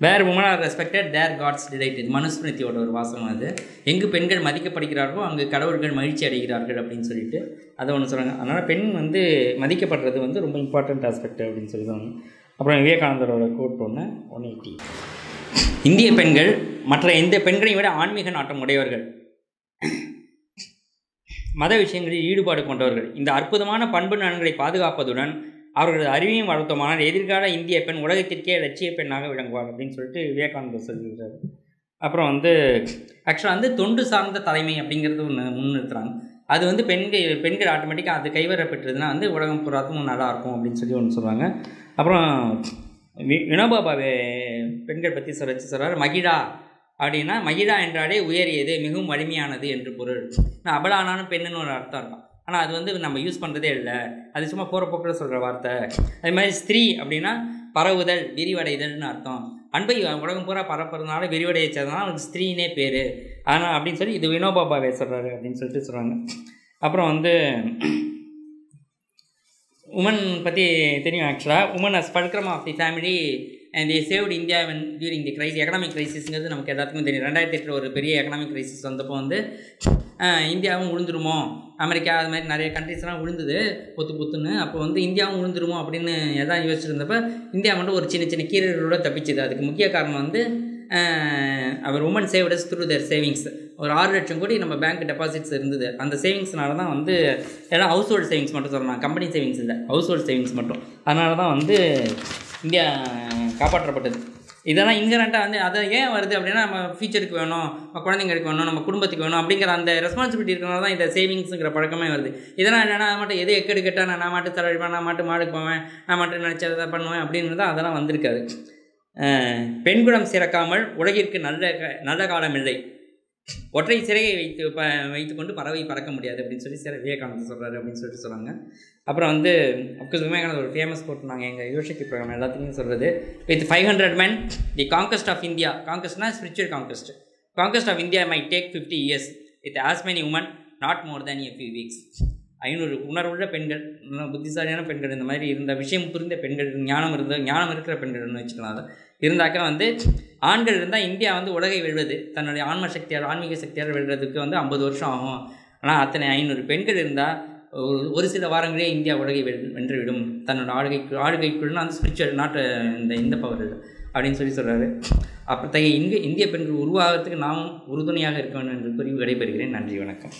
வேர் உமன் ஆர் ரெஸ்பெக்டட் தேர் காட்ஸ் டிலைட், இது மனுஸ்மிருதியோட ஒரு வாசகம். அது எங்கு பெண்கள் மதிக்கப்படுகிறார்களோ அங்கு கடவுள்கள் மகிழ்ச்சி அடைகிறார்கள் அப்படின்னு சொல்லிட்டு அதை ஒன்று சொல்கிறாங்க. அதனால் பெண் வந்து மதிக்கப்படுறது வந்து ரொம்ப இம்பார்ட்டண்ட் ஆஸ்பெக்ட் அப்படின்னு சொல்லுவாங்க. அப்புறம் விவேகானந்தரோட கோட் 180, இந்திய பெண்கள் மற்ற எந்த பெண்களையும் விட ஆன்மீக நாட்டம் உடையவர்கள், மத விஷயங்களில் ஈடுபாடு கொண்டவர்கள். இந்த அற்புதமான பண்பு நலன்களை பாதுகாப்பதுடன் அவர்களது அறிவையும் வளர்த்தோமானால் எதிர்கால இந்திய பெண் உலகத்திற்கே லட்சிய பெண்ணாக விளங்குவார் அப்படின்னு சொல்லிட்டு விவேகானந்தர் சொல்லியிருக்காரு. அப்புறம் வந்து ஆக்சுவலாக வந்து தொண்டு சார்ந்த தலைமை அப்படிங்கிறது ஒன்று முன்னிறுத்துறாங்க. அது வந்து பெண்கள் ஆட்டோமேட்டிக்காக அது கைவரப்பெற்றதுன்னா வந்து உலகம் பூராத்தும் நல்லாயிருக்கும் அப்படின்னு சொல்லி ஒன்று சொல்கிறாங்க. அப்புறம் வினோபா பாவே பெண்கள் பற்றி சொல்கிறார், மகிழா அப்படின்னா மகிழா என்றாலே உயரியது, மிகவும் வலிமையானது என்று பொருள். அபலானாலும் பெண்ணுன்னு ஒரு அர்த்தம் இருக்கும், ஆனால் அது வந்து நம்ம யூஸ் பண்ணுறதே இல்லை, அது சும்மா போகிற போக்கில் சொல்கிற வார்த்தை. அதே மாதிரி ஸ்திரீ அப்படின்னா பரவுதல் விரிவடைதல்னு அர்த்தம். அன்பை உலகம் பூரா பரப்புறதுனால விரிவடைச்சதுனால அவனுக்கு ஸ்திரீனே பேர். ஆனால் அப்படின்னு சொல்லி இது வினோபா பாவே சொல்கிறாரு அப்படின்னு சொல்லிட்டு சொல்கிறாங்க. அப்புறம் வந்து உமன் பற்றி தெரியும். ஆக்சுவலாக women as fulcrum of the family and they saved India during the economic கிரைசிஸ்ங்கிறது நமக்கு எல்லாத்துக்கும் தெரியும். 2008 ஒரு பெரிய எக்கனாமிக் கிரைசிஸ் வந்தப்போ வந்து இந்தியாவும் விழுந்துருமோ, அமெரிக்கா அது மாதிரி நிறைய கண்ட்ரிஸ்லாம் விழுந்தது பொத்துன்னு. அப்போ வந்து இந்தியாவும் விழுந்துருமோ அப்படின்னு எதாவது யோசிச்சுருந்தப்போ இந்தியா மட்டும் ஒரு சின்ன சின்ன கீரல்களோடு தப்பிச்சுது. அதுக்கு முக்கிய காரணம் வந்து அவர் women saved us through their savings. ஒரு 6 லட்சம் கோடி நம்ம பேங்க் டெபாசிட்ஸ் இருந்தது. அந்த சேவிங்ஸ்னால தான் வந்து ஏன்னா ஹவுஸ் ஹோல்டு சேவிங்ஸ் மட்டும் சொல்லலாம், கம்பெனி சேவிங்ஸ் இல்லை, ஹவுஸ் ஹோல்டு சேவிங்ஸ் மட்டும். அதனால தான் வந்து இந்தியா காப்பாற்றப்பட்டது. இதெல்லாம் இன்கரண்ட்டாக வந்து அதை ஏன் வருது அப்படின்னா, நம்ம ஃபியூச்சருக்கு வேணும், நம்ம குழந்தைங்களுக்கு வேணும், நம்ம குடும்பத்துக்கு வேணும் அப்படிங்கிற அந்த ரெஸ்பான்சிபிலிட்டி இருக்கிறனால தான் இந்த சேவிங்ஸுங்கிற பழக்கமே வருது. இதெல்லாம் என்னென்னா அது மட்டும் எது எக்கெடு கேட்டால் நான் மட்டும் செலவழிப்பேன், நான் மட்டும் மாடுக்கு போவேன், நான் மட்டும் நினச்சதை பண்ணுவேன் அப்படின்னு தான் அதெல்லாம் வந்திருக்காது. பெண்குடம் சிறக்காமல் உலகிற்கு நல்ல காலம் இல்லை, ஒற்றை சிறையை வைத்துக்கொண்டு பறவை பறக்க முடியாது அப்படின்னு சொல்லி விவேகானந்தர் சொல்கிறாரு அப்படின்னு சொல்லிட்டு சொல்கிறாங்க. அப்புறம் வந்து அப்கோர்ஸ் விவேகானந்தர் ஒரு ஃபேமஸ் போட்டு நாங்கள் எங்கள் யோசிக்கு ப்ரோக்ராம் எல்லாத்துலேயும் சொல்கிறது, with 500 men the conquest of India, கான்கஸ்ட்னா spiritual conquest of India might take 50 years with as many women not more than a few weeks. 500 உணர்வுள்ள பெண்கள், புத்திசாலியான பெண்கள், இந்த மாதிரி இருந்த விஷயம் புரிந்த பெண்கள், ஞானம் இருக்கிற பெண்கள்னு வச்சுக்கலாம். அதை இருந்தாக்கா வந்து ஆண்கள் இருந்தால் இந்தியா வந்து உலகை வெல்வது, தன்னுடைய ஆன்மீக சக்தியால் வெல்வதற்கு வந்து 50 வருஷம் ஆகும். ஆனால் அத்தனை 500 பெண்கள் இருந்தால் ஒரு சில வாரங்களே இந்தியா உலகை வென்றுவிடும், தன்னோட ஆளுகைக்குள்ள அந்த ஸ்பிரிச்சுவல் நாட்டு இந்த பவர் அப்படின்னு சொல்கிறாரு. அத்தகைய இந்திய பெண்கள் உருவாகிறதுக்கு நாமும் உறுதுணையாக இருக்க வேண்டும் என்று கூறி விடைபெறுகிறேன். நன்றி, வணக்கம்.